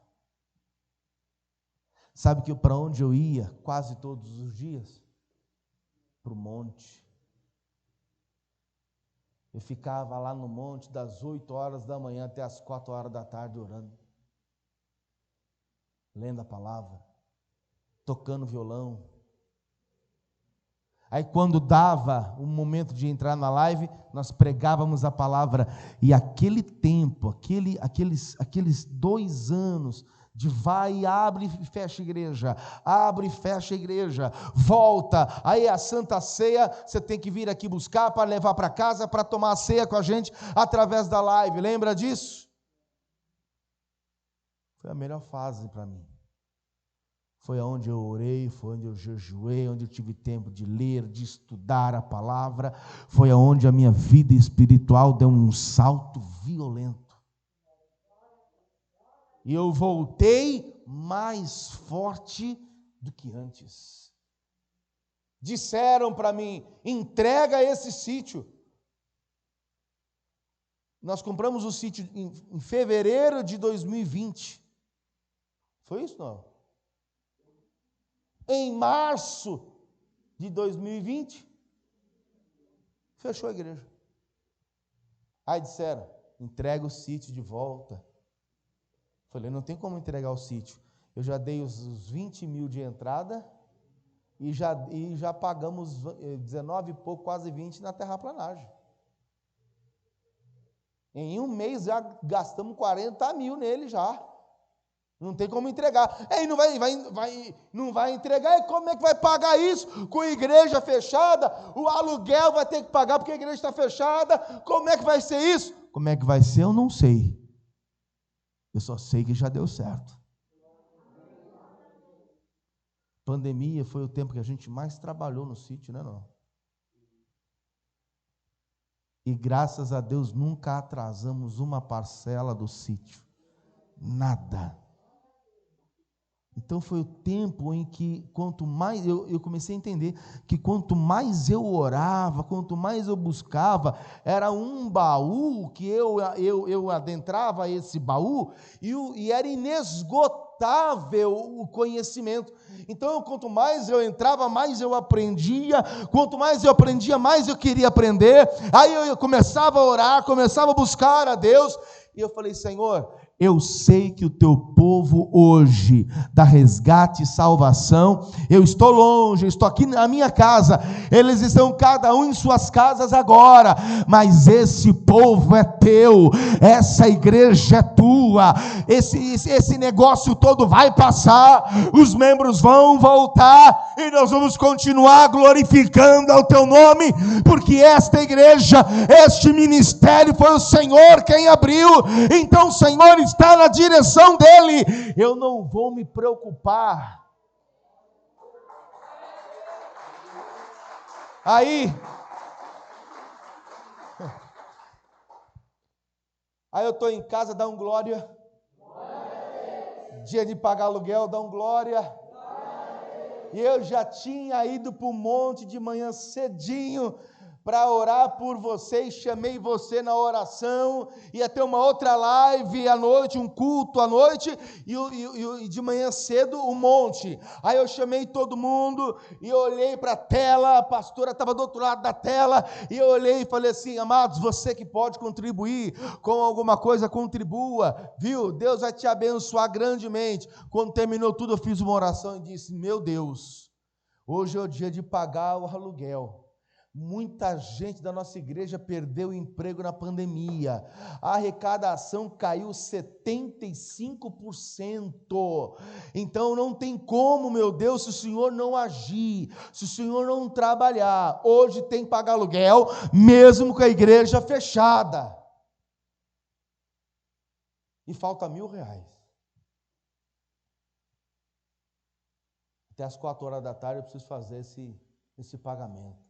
Sabe que para onde eu ia quase todos os dias? Para o monte. Eu ficava lá no monte das 8 horas da manhã até as 4 horas da tarde orando. Lendo a palavra, tocando violão. Aí quando dava o momento de entrar na live, nós pregávamos a palavra. E aquele tempo, aqueles 2 anos de vai, abre e fecha a igreja, abre e fecha a igreja, volta, aí a Santa Ceia, você tem que vir aqui buscar para levar para casa, para tomar a ceia com a gente, através da live, lembra disso? Foi a melhor fase para mim. Foi onde eu orei, foi onde eu jejuei, onde eu tive tempo de ler, de estudar a palavra, foi onde a minha vida espiritual deu um salto violento. E eu voltei mais forte do que antes. Disseram para mim, entrega esse sítio. Nós compramos o sítio em fevereiro de 2020. Foi isso, não? Em março de 2020, fechou a igreja. Aí disseram, entrega o sítio de volta. Falei, não tem como entregar o sítio. Eu já dei os 20 mil de entrada e já pagamos 19 e pouco, quase 20 na terraplanagem. Em um mês já gastamos 40 mil nele já. Não tem como entregar. Aí não vai entregar, e como é que vai pagar isso? Com a igreja fechada, o aluguel vai ter que pagar porque a igreja está fechada. Como é que vai ser isso? Como é que vai ser, eu não sei. Eu só sei que já deu certo. Pandemia foi o tempo que a gente mais trabalhou no sítio, né, não? E graças a Deus nunca atrasamos uma parcela do sítio. Nada. Então foi o tempo em que, quanto mais eu comecei a entender que quanto mais eu orava, quanto mais eu buscava, era um baú que eu adentrava esse baú e era inesgotável o conhecimento. Então, quanto mais eu entrava, mais eu aprendia, quanto mais eu aprendia, mais eu queria aprender. Aí eu começava a orar, começava a buscar a Deus, e eu falei, Senhor, eu sei que o teu povo hoje dá resgate e salvação. Eu estou longe, eu estou aqui na minha casa, eles estão cada um em suas casas agora, mas esse povo é teu, essa igreja é tua, esse negócio todo vai passar, os membros vão voltar e nós vamos continuar glorificando ao teu nome, porque esta igreja, este ministério foi o Senhor quem abriu. Então o Senhor está na direção dele, eu não vou me preocupar. Aí eu estou em casa, dá um glória. Dia de pagar aluguel, dá um glória. E eu já tinha ido para o monte de manhã cedinho, para orar por você, e chamei você na oração, ia ter uma outra live à noite, um culto à noite, e de manhã cedo um monte. Aí eu chamei todo mundo, e olhei para a tela, a pastora estava do outro lado da tela, e eu olhei e falei assim: amados, você que pode contribuir com alguma coisa, contribua, viu? Deus vai te abençoar grandemente. Quando terminou tudo, eu fiz uma oração e disse: meu Deus, hoje é o dia de pagar o aluguel. Muita gente da nossa igreja perdeu o emprego na pandemia, a arrecadação caiu 75%, então não tem como, meu Deus, se o Senhor não agir, se o Senhor não trabalhar, hoje tem que pagar aluguel, mesmo com a igreja fechada, e falta R$1.000, até as 4 horas da tarde eu preciso fazer esse pagamento.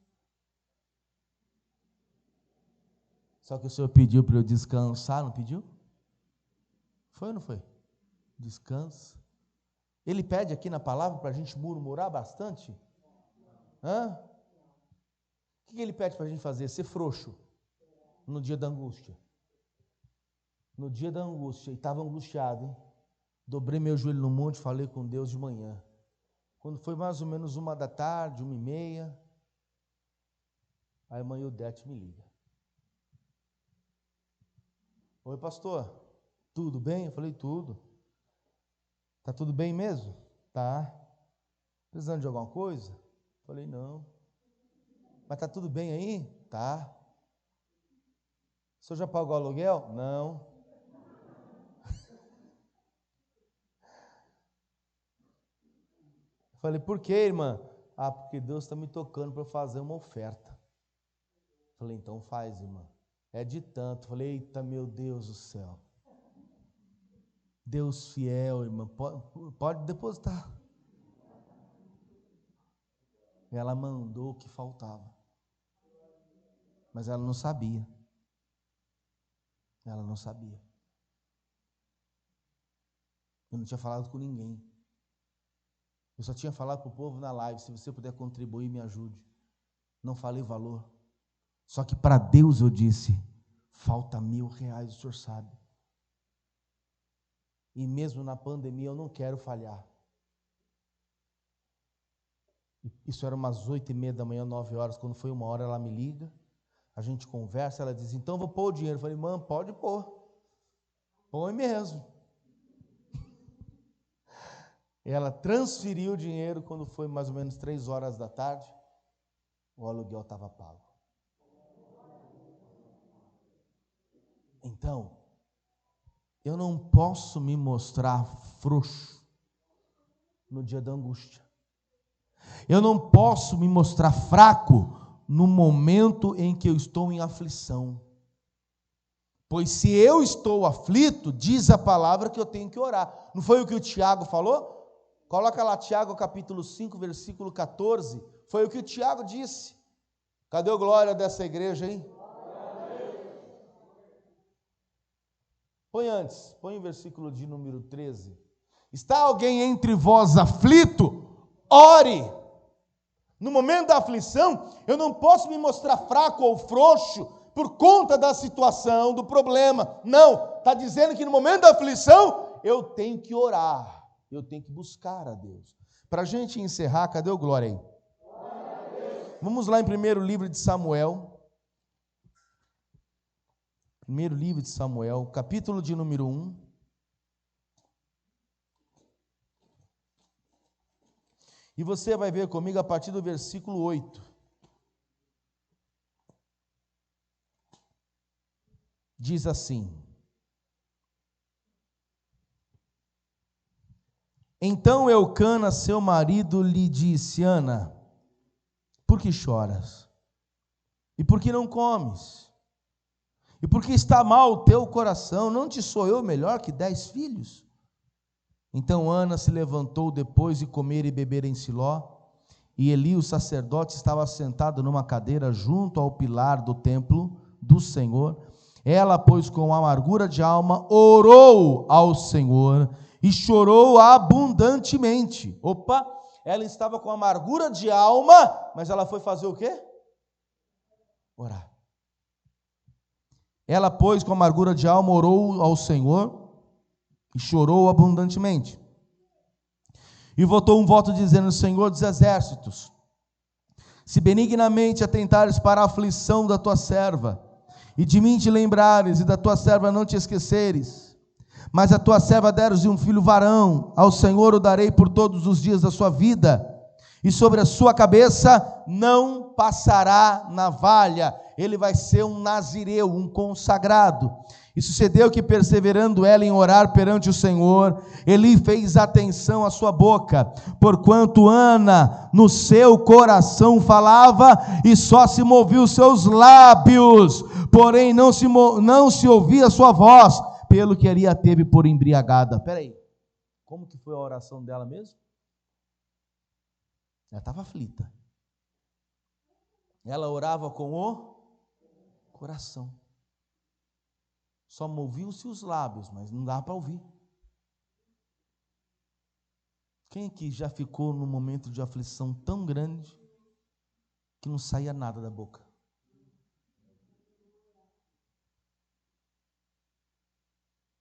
Só que o Senhor pediu para eu descansar, não pediu? Foi ou não foi? Descansa. Ele pede aqui na palavra para a gente murmurar bastante? Hã? O que ele pede para a gente fazer? Ser frouxo no dia da angústia. No dia da angústia, e estava angustiado, hein? Dobrei meu joelho no monte, falei com Deus de manhã. Quando foi mais ou menos 1 da tarde, 1h30, a irmã Ildete me liga. Oi, pastor, tudo bem? Eu falei: tudo. Tá tudo bem mesmo? Tá. Precisando de alguma coisa? Eu falei: não. Mas tá tudo bem aí? Tá. O senhor já pagou o aluguel? Não. Eu falei: por quê, irmã? Ah, porque Deus está me tocando para fazer uma oferta. Eu falei: então faz, irmã. É de tanto. Eu falei: eita, meu Deus do céu. Deus fiel, irmã, pode depositar. Ela mandou o que faltava. Mas ela não sabia. Ela não sabia. Eu não tinha falado com ninguém. Eu só tinha falado para o povo na live: se você puder contribuir, me ajude. Não falei valor. Só que para Deus eu disse: falta R$1.000, o senhor sabe. E mesmo na pandemia eu não quero falhar. Isso era umas 8h30 da manhã, 9 horas. Quando foi 1 hora, ela me liga, a gente conversa, ela diz: então vou pôr o dinheiro. Eu falei: irmã, pode pôr. Põe mesmo. Ela transferiu o dinheiro. Quando foi mais ou menos 3 horas da tarde, o aluguel estava pago. Então, eu não posso me mostrar frouxo no dia da angústia. Eu não posso me mostrar fraco no momento em que eu estou em aflição. Pois se eu estou aflito, diz a palavra que eu tenho que orar. Não foi o que o Tiago falou? Coloca lá Tiago capítulo 5, versículo 14. Foi o que o Tiago disse. Cadê o glória dessa igreja, hein? Põe antes, põe o versículo de número 13. Está alguém entre vós aflito? Ore. No momento da aflição, eu não posso me mostrar fraco ou frouxo por conta da situação, do problema. Não, está dizendo que no momento da aflição, eu tenho que orar, eu tenho que buscar a Deus. Para a gente encerrar, cadê o glória aí? Vamos lá em 1º livro de Samuel. 1º livro de Samuel, capítulo de número 1. E você vai ver comigo a partir do versículo 8. Diz assim: então Eucana, seu marido, lhe disse: Ana, por que choras? E por que não comes? E por que está mal o teu coração? Não te sou eu melhor que 10 filhos? Então Ana se levantou depois de comer e beber em Siló, e Eli, o sacerdote, estava sentado numa cadeira junto ao pilar do templo do Senhor. Ela, pois, com amargura de alma, orou ao Senhor e chorou abundantemente. Opa, ela estava com amargura de alma, mas ela foi fazer o quê? Orar. Ela, pois, com amargura de alma, orou ao Senhor e chorou abundantemente. E votou um voto dizendo: Senhor dos exércitos, se benignamente atentares para a aflição da tua serva, e de mim te lembrares, e da tua serva não te esqueceres, mas a tua serva deres um filho varão, ao Senhor o darei por todos os dias da sua vida, e sobre a sua cabeça não passará navalha. Ele vai ser um nazireu, um consagrado. E sucedeu que, perseverando ela em orar perante o Senhor, Eli fez atenção à sua boca, porquanto Ana no seu coração falava, e só se movia os seus lábios, porém não se ouvia a sua voz, pelo que Eli a teve por embriagada. Espera aí, como que foi a oração dela mesmo? Ela estava aflita. Ela orava com o coração. Só moviam-se os lábios, mas não dá para ouvir. Quem aqui já ficou num momento de aflição tão grande que não saía nada da boca?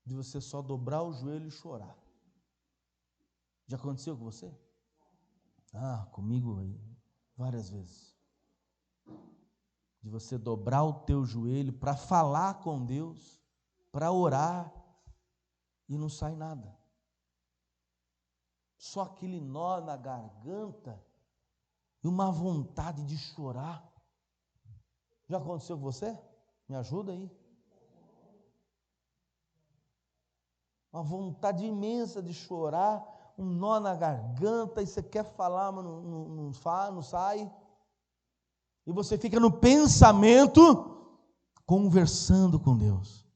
De você só dobrar o joelho e chorar. Já aconteceu com você? Comigo várias vezes. De você dobrar o teu joelho para falar com Deus, para orar, e não sai nada. Só aquele nó na garganta e uma vontade de chorar. Já aconteceu com você? Me ajuda aí. Uma vontade imensa de chorar, um nó na garganta, e você quer falar, mas não sai. E você fica no pensamento, conversando com Deus,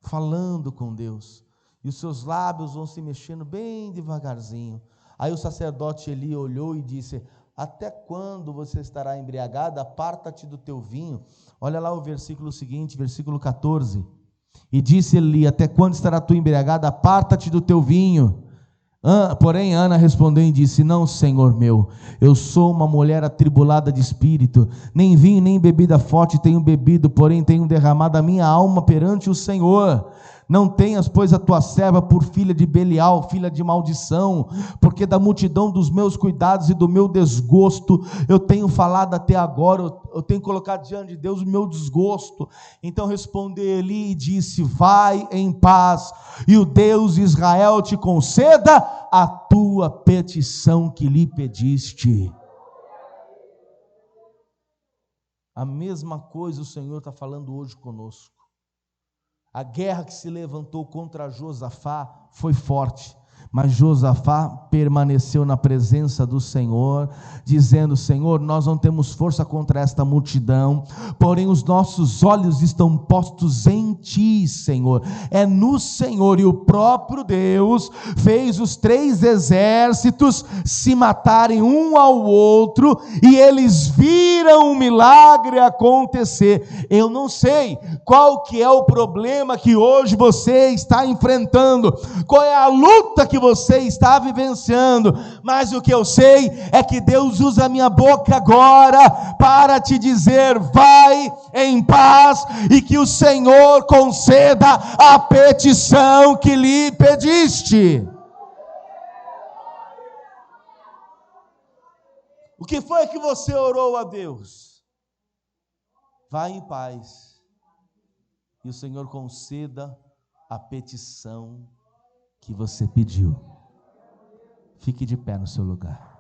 falando com Deus, e os seus lábios vão se mexendo bem devagarzinho. Aí o sacerdote Eli olhou e disse: até quando você estará embriagada? Aparta-te do teu vinho. Olha lá o versículo seguinte, versículo 14. E disse Eli: até quando estará tu embriagada? Aparta-te do teu vinho. Porém Ana respondeu e disse: não, Senhor meu, eu sou uma mulher atribulada de espírito, nem vinho nem bebida forte tenho bebido, porém tenho derramado a minha alma perante o Senhor. Não tenhas, pois, a tua serva por filha de Belial, filha de maldição, porque da multidão dos meus cuidados e do meu desgosto eu tenho falado até agora, eu tenho colocado diante de Deus o meu desgosto. Então respondeu Eli e disse: vai em paz, e o Deus de Israel te conceda a tua petição que lhe pediste. A mesma coisa o Senhor está falando hoje conosco. A guerra que se levantou contra Josafá foi forte, mas Josafá permaneceu na presença do Senhor, dizendo: Senhor, nós não temos força contra esta multidão, porém os nossos olhos estão postos em Ti, Senhor, é no Senhor. E o próprio Deus fez os 3 exércitos se matarem um ao outro, e eles viram o milagre acontecer. Eu não sei qual que é o problema que hoje você está enfrentando, qual é a luta que você está vivenciando, mas o que eu sei é que Deus usa a minha boca agora para te dizer: vai em paz, e que o Senhor conceda a petição que lhe pediste. O que foi que você orou a Deus? Vai em paz, e o Senhor conceda a petição que você pediu. Fique de pé no seu lugar.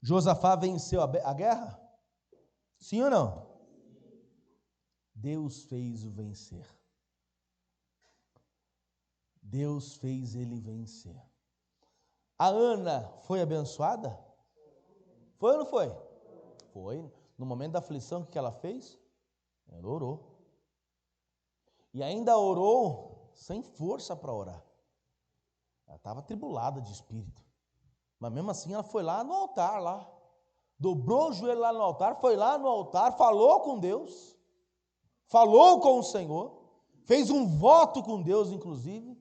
Josafá venceu a guerra? Sim ou não? Deus fez o vencer. Deus fez ele vencer. A Ana foi abençoada? Foi ou não foi? Foi. No momento da aflição, o que ela fez? Ela orou. E ainda orou sem força para orar. Ela estava atribulada de espírito. Mas mesmo assim ela foi lá no altar, lá. Dobrou o joelho lá no altar, foi lá no altar, falou com Deus. Falou com o Senhor. fez um voto com Deus, inclusive,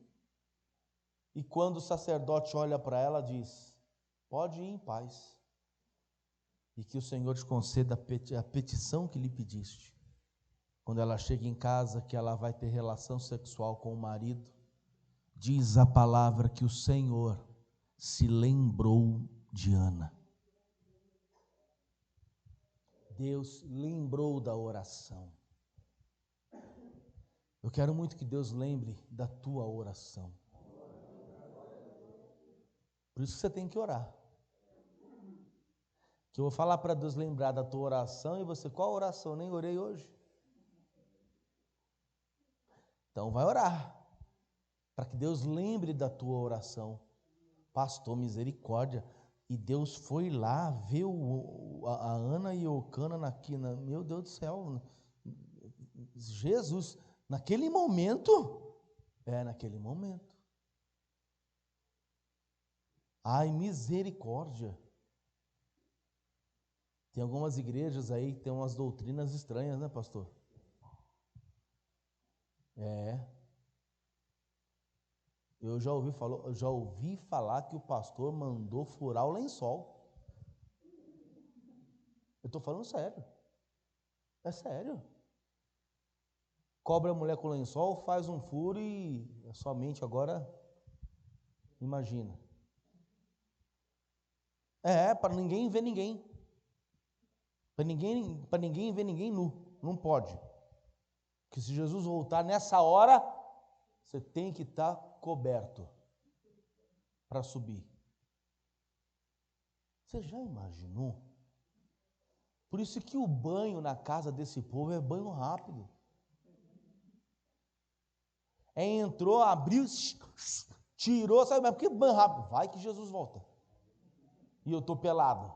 e quando o sacerdote olha para ela, diz: pode ir em paz, e que o Senhor te conceda a petição que lhe pediste. Quando ela chega em casa, que ela vai ter relação sexual com o marido, diz a palavra que o Senhor se lembrou de Ana. Deus lembrou da oração. Eu quero muito que Deus lembre da tua oração. Por isso que você tem que orar. Que eu vou falar para Deus lembrar da tua oração, e você: qual oração? Eu nem orei hoje. Então vai orar, para que Deus lembre da tua oração. Pastor, misericórdia. E Deus foi lá ver a Ana e o Cana meu Deus do céu, Jesus, naquele momento, naquele momento. Ai, misericórdia. Tem algumas igrejas aí que tem umas doutrinas estranhas, né, pastor? Eu já ouvi falar que o pastor mandou furar o lençol. Eu estou falando sério. É sério. Cobre a mulher com o lençol, faz um furo e somente agora, imagina. Para ninguém ver ninguém. Para ninguém ver ninguém nu. Não pode. Porque se Jesus voltar nessa hora, você tem que estar coberto para subir. Você já imaginou? Por isso que o banho na casa desse povo é banho rápido. Entrou, abriu, tirou, sabe? Mas por que banho rápido? Vai que Jesus volta. E eu estou pelado.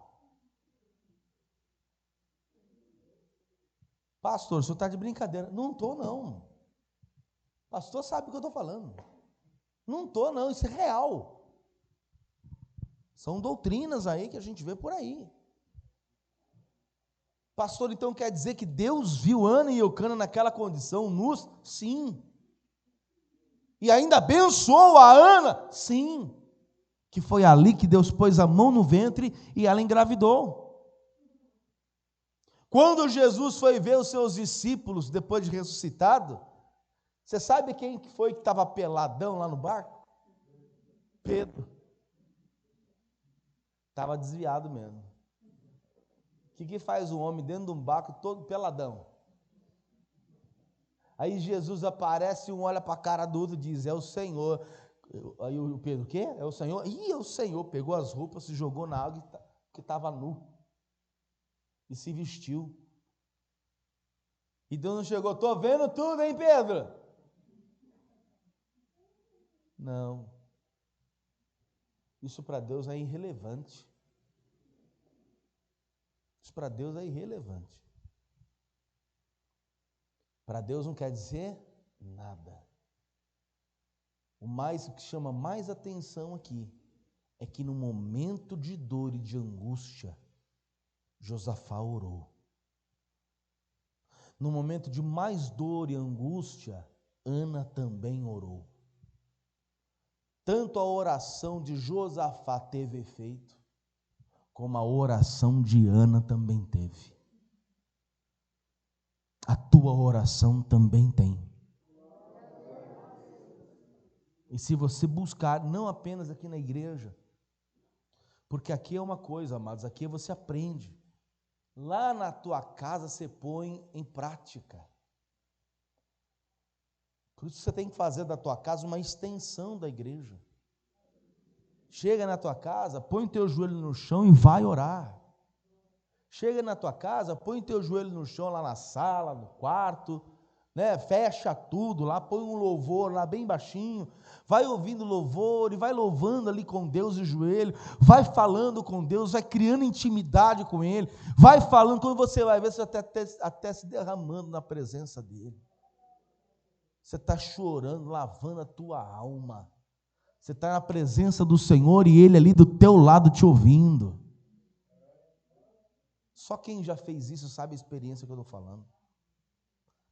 Pastor, o senhor está de brincadeira. Não estou, não. Pastor sabe o que eu estou falando. Não estou, não. Isso é real. São doutrinas aí que a gente vê por aí. Pastor, então quer dizer que Deus viu Ana e Eucana naquela condição, nus? Sim. E ainda abençoou a Ana? Sim. Que foi ali que Deus pôs a mão no ventre e ela engravidou. Quando Jesus foi ver os seus discípulos depois de ressuscitado, você sabe quem foi que estava peladão lá no barco? Pedro. Estava desviado mesmo. O que faz um homem dentro de um barco todo peladão? Aí Jesus aparece, um olha para a cara do outro e diz: é o Senhor. Aí o Pedro: o quê? É o Senhor? É o Senhor. Pegou as roupas, se jogou na água, que estava nu. E se vestiu. E Deus não chegou: estou vendo tudo, hein, Pedro? Não. Isso para Deus é irrelevante. Isso para Deus é irrelevante. Para Deus não quer dizer nada. O que chama mais atenção aqui é que no momento de dor e de angústia, Josafá orou. No momento de mais dor e angústia, Ana também orou. Tanto a oração de Josafá teve efeito, como a oração de Ana também teve. A tua oração também tem. E se você buscar, não apenas aqui na igreja, porque aqui é uma coisa, amados, aqui você aprende. Lá na tua casa você põe em prática. Por isso você tem que fazer da tua casa uma extensão da igreja. Chega na tua casa, põe o teu joelho no chão e vai orar. Chega na tua casa, põe o teu joelho no chão lá na sala, no quarto, né? Fecha tudo lá, põe um louvor lá bem baixinho, vai ouvindo louvor e vai louvando ali com Deus de joelho, vai falando com Deus, vai criando intimidade com Ele, vai falando, quando você vai ver, você até se derramando na presença dEle. Você está chorando, lavando a tua alma. Você está na presença do Senhor e Ele ali do teu lado te ouvindo. Só quem já fez isso sabe a experiência que eu estou falando.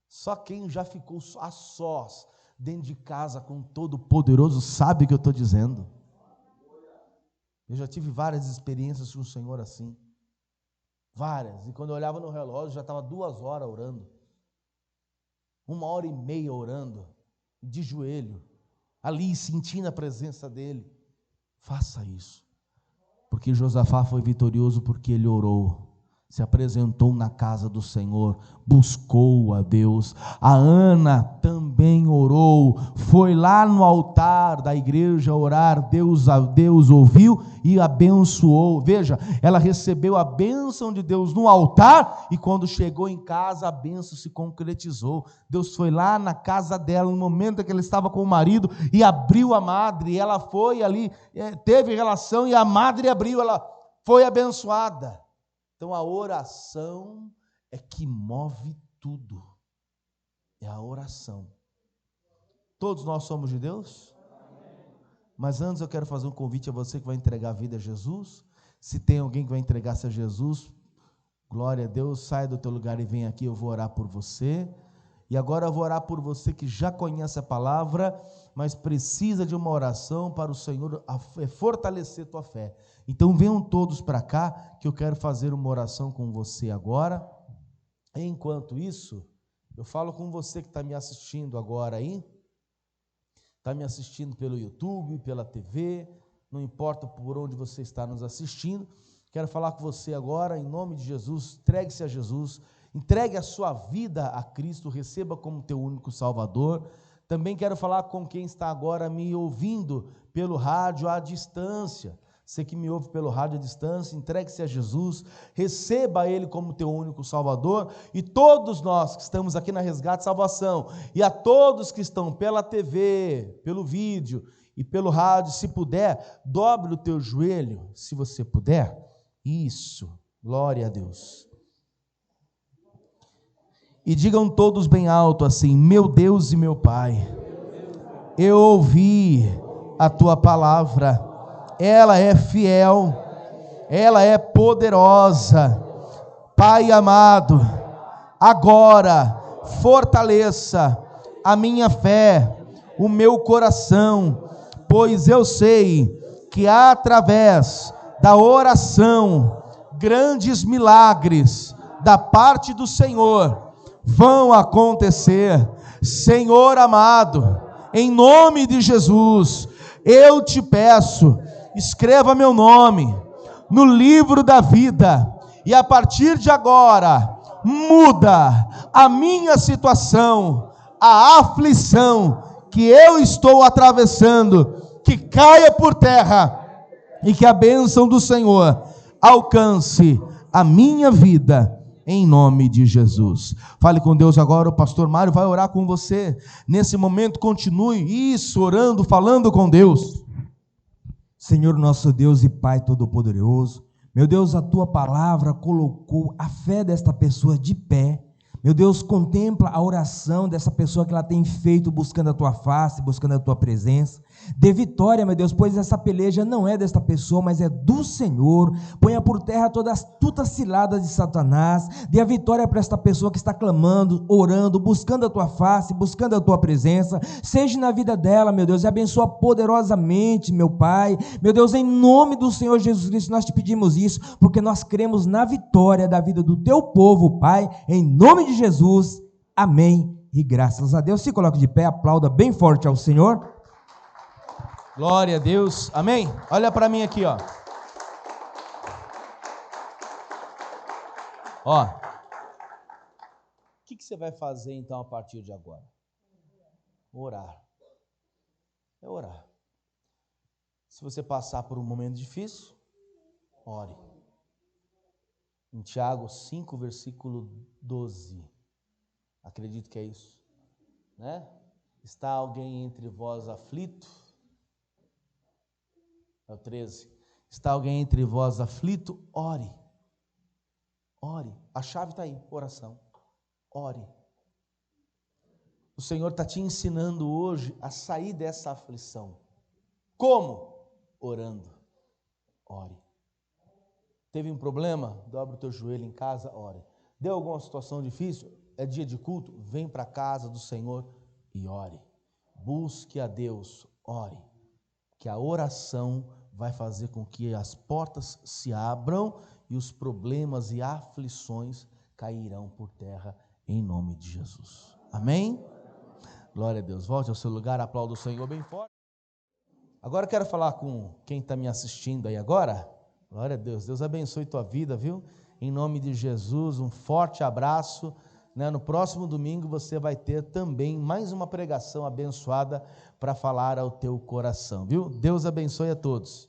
Só quem já ficou a sós dentro de casa com o Todo-Poderoso sabe o que eu estou dizendo. Eu já tive várias experiências com o Senhor assim. Várias. E quando eu olhava no relógio, já estava 2 horas orando. 1h30 orando. De joelho. Ali, sentindo a presença dEle. Faça isso. Porque Josafá foi vitorioso porque ele orou. Se apresentou na casa do Senhor, buscou a Deus. A Ana também orou, foi lá no altar da igreja orar, Deus ouviu e abençoou. Veja, ela recebeu a bênção de Deus no altar e quando chegou em casa a bênção se concretizou. Deus foi lá na casa dela no momento em que ela estava com o marido e abriu a madre, e ela foi ali, teve relação e a madre abriu, ela foi abençoada. Então a oração é que move tudo. É a oração. Todos nós somos de Deus? Mas antes eu quero fazer um convite a você que vai entregar a vida a Jesus. Se tem alguém que vai entregar-se a Jesus, glória a Deus, sai do teu lugar e vem aqui, eu vou orar por você. E agora eu vou orar por você que já conhece a palavra, mas precisa de uma oração para o Senhor fortalecer tua fé. Então venham todos para cá, que eu quero fazer uma oração com você agora. Enquanto isso, eu falo com você que está me assistindo agora aí, está me assistindo pelo YouTube, pela TV, não importa por onde você está nos assistindo, quero falar com você agora, em nome de Jesus, entregue-se a Jesus, entregue a sua vida a Cristo, receba como teu único Salvador. Também quero falar com quem está agora me ouvindo pelo rádio à distância. Você que me ouve pelo rádio à distância, entregue-se a Jesus, receba Ele como teu único Salvador, e todos nós que estamos aqui na Resgate Salvação, e a todos que estão pela TV, pelo vídeo e pelo rádio, se puder, dobre o teu joelho, se você puder. Isso, glória a Deus. E digam todos bem alto assim: meu Deus e meu Pai, eu ouvi a tua palavra, ela é fiel, ela é poderosa. Pai amado, agora fortaleça a minha fé, o meu coração, pois eu sei que através da oração, grandes milagres da parte do Senhor vão acontecer. Senhor amado, em nome de Jesus, eu te peço, escreva meu nome no livro da vida, e a partir de agora, muda a minha situação, a aflição que eu estou atravessando, que caia por terra, e que a bênção do Senhor alcance a minha vida, em nome de Jesus. Fale com Deus agora, o pastor Mário vai orar com você. Nesse momento, continue isso, orando, falando com Deus. Senhor nosso Deus e Pai Todo-Poderoso, meu Deus, a tua palavra colocou a fé desta pessoa de pé. Meu Deus, contempla a oração dessa pessoa que ela tem feito, buscando a tua face, buscando a tua presença. Dê vitória, meu Deus, pois essa peleja não é desta pessoa, mas é do Senhor. Ponha por terra todas as astutas ciladas de Satanás. Dê a vitória para esta pessoa que está clamando, orando, buscando a tua face, buscando a tua presença. Seja na vida dela, meu Deus, e abençoa poderosamente, meu Pai. Meu Deus, em nome do Senhor Jesus Cristo, nós te pedimos isso, porque nós cremos na vitória da vida do teu povo, Pai, em nome de Jesus. Amém. E graças a Deus. Se coloque de pé, aplauda bem forte ao Senhor. Glória a Deus, amém? Olha para mim aqui, ó. Ó, o que você vai fazer então a partir de agora? Orar. É orar. Se você passar por um momento difícil, ore. Em Tiago 5, versículo 12. Acredito que é isso, né? Está alguém entre vós aflito? É o 13. Está alguém entre vós aflito? Ore. Ore. A chave está aí, oração. Ore. O Senhor está te ensinando hoje a sair dessa aflição. Como? Orando. Ore. Teve um problema? Dobra o teu joelho em casa, ore. Deu alguma situação difícil? é dia de culto, vem para a casa do Senhor e ore. Busque a Deus, ore. Que a oração vai fazer com que as portas se abram e os problemas e aflições cairão por terra em nome de Jesus. Amém? Glória a Deus. Volte ao seu lugar, aplauda o Senhor bem forte. Agora eu quero falar com quem está me assistindo aí agora. Glória a Deus. Deus abençoe tua vida, viu? Em nome de Jesus, um forte abraço. No próximo domingo você vai ter também mais uma pregação abençoada para falar ao teu coração, viu? Deus abençoe a todos.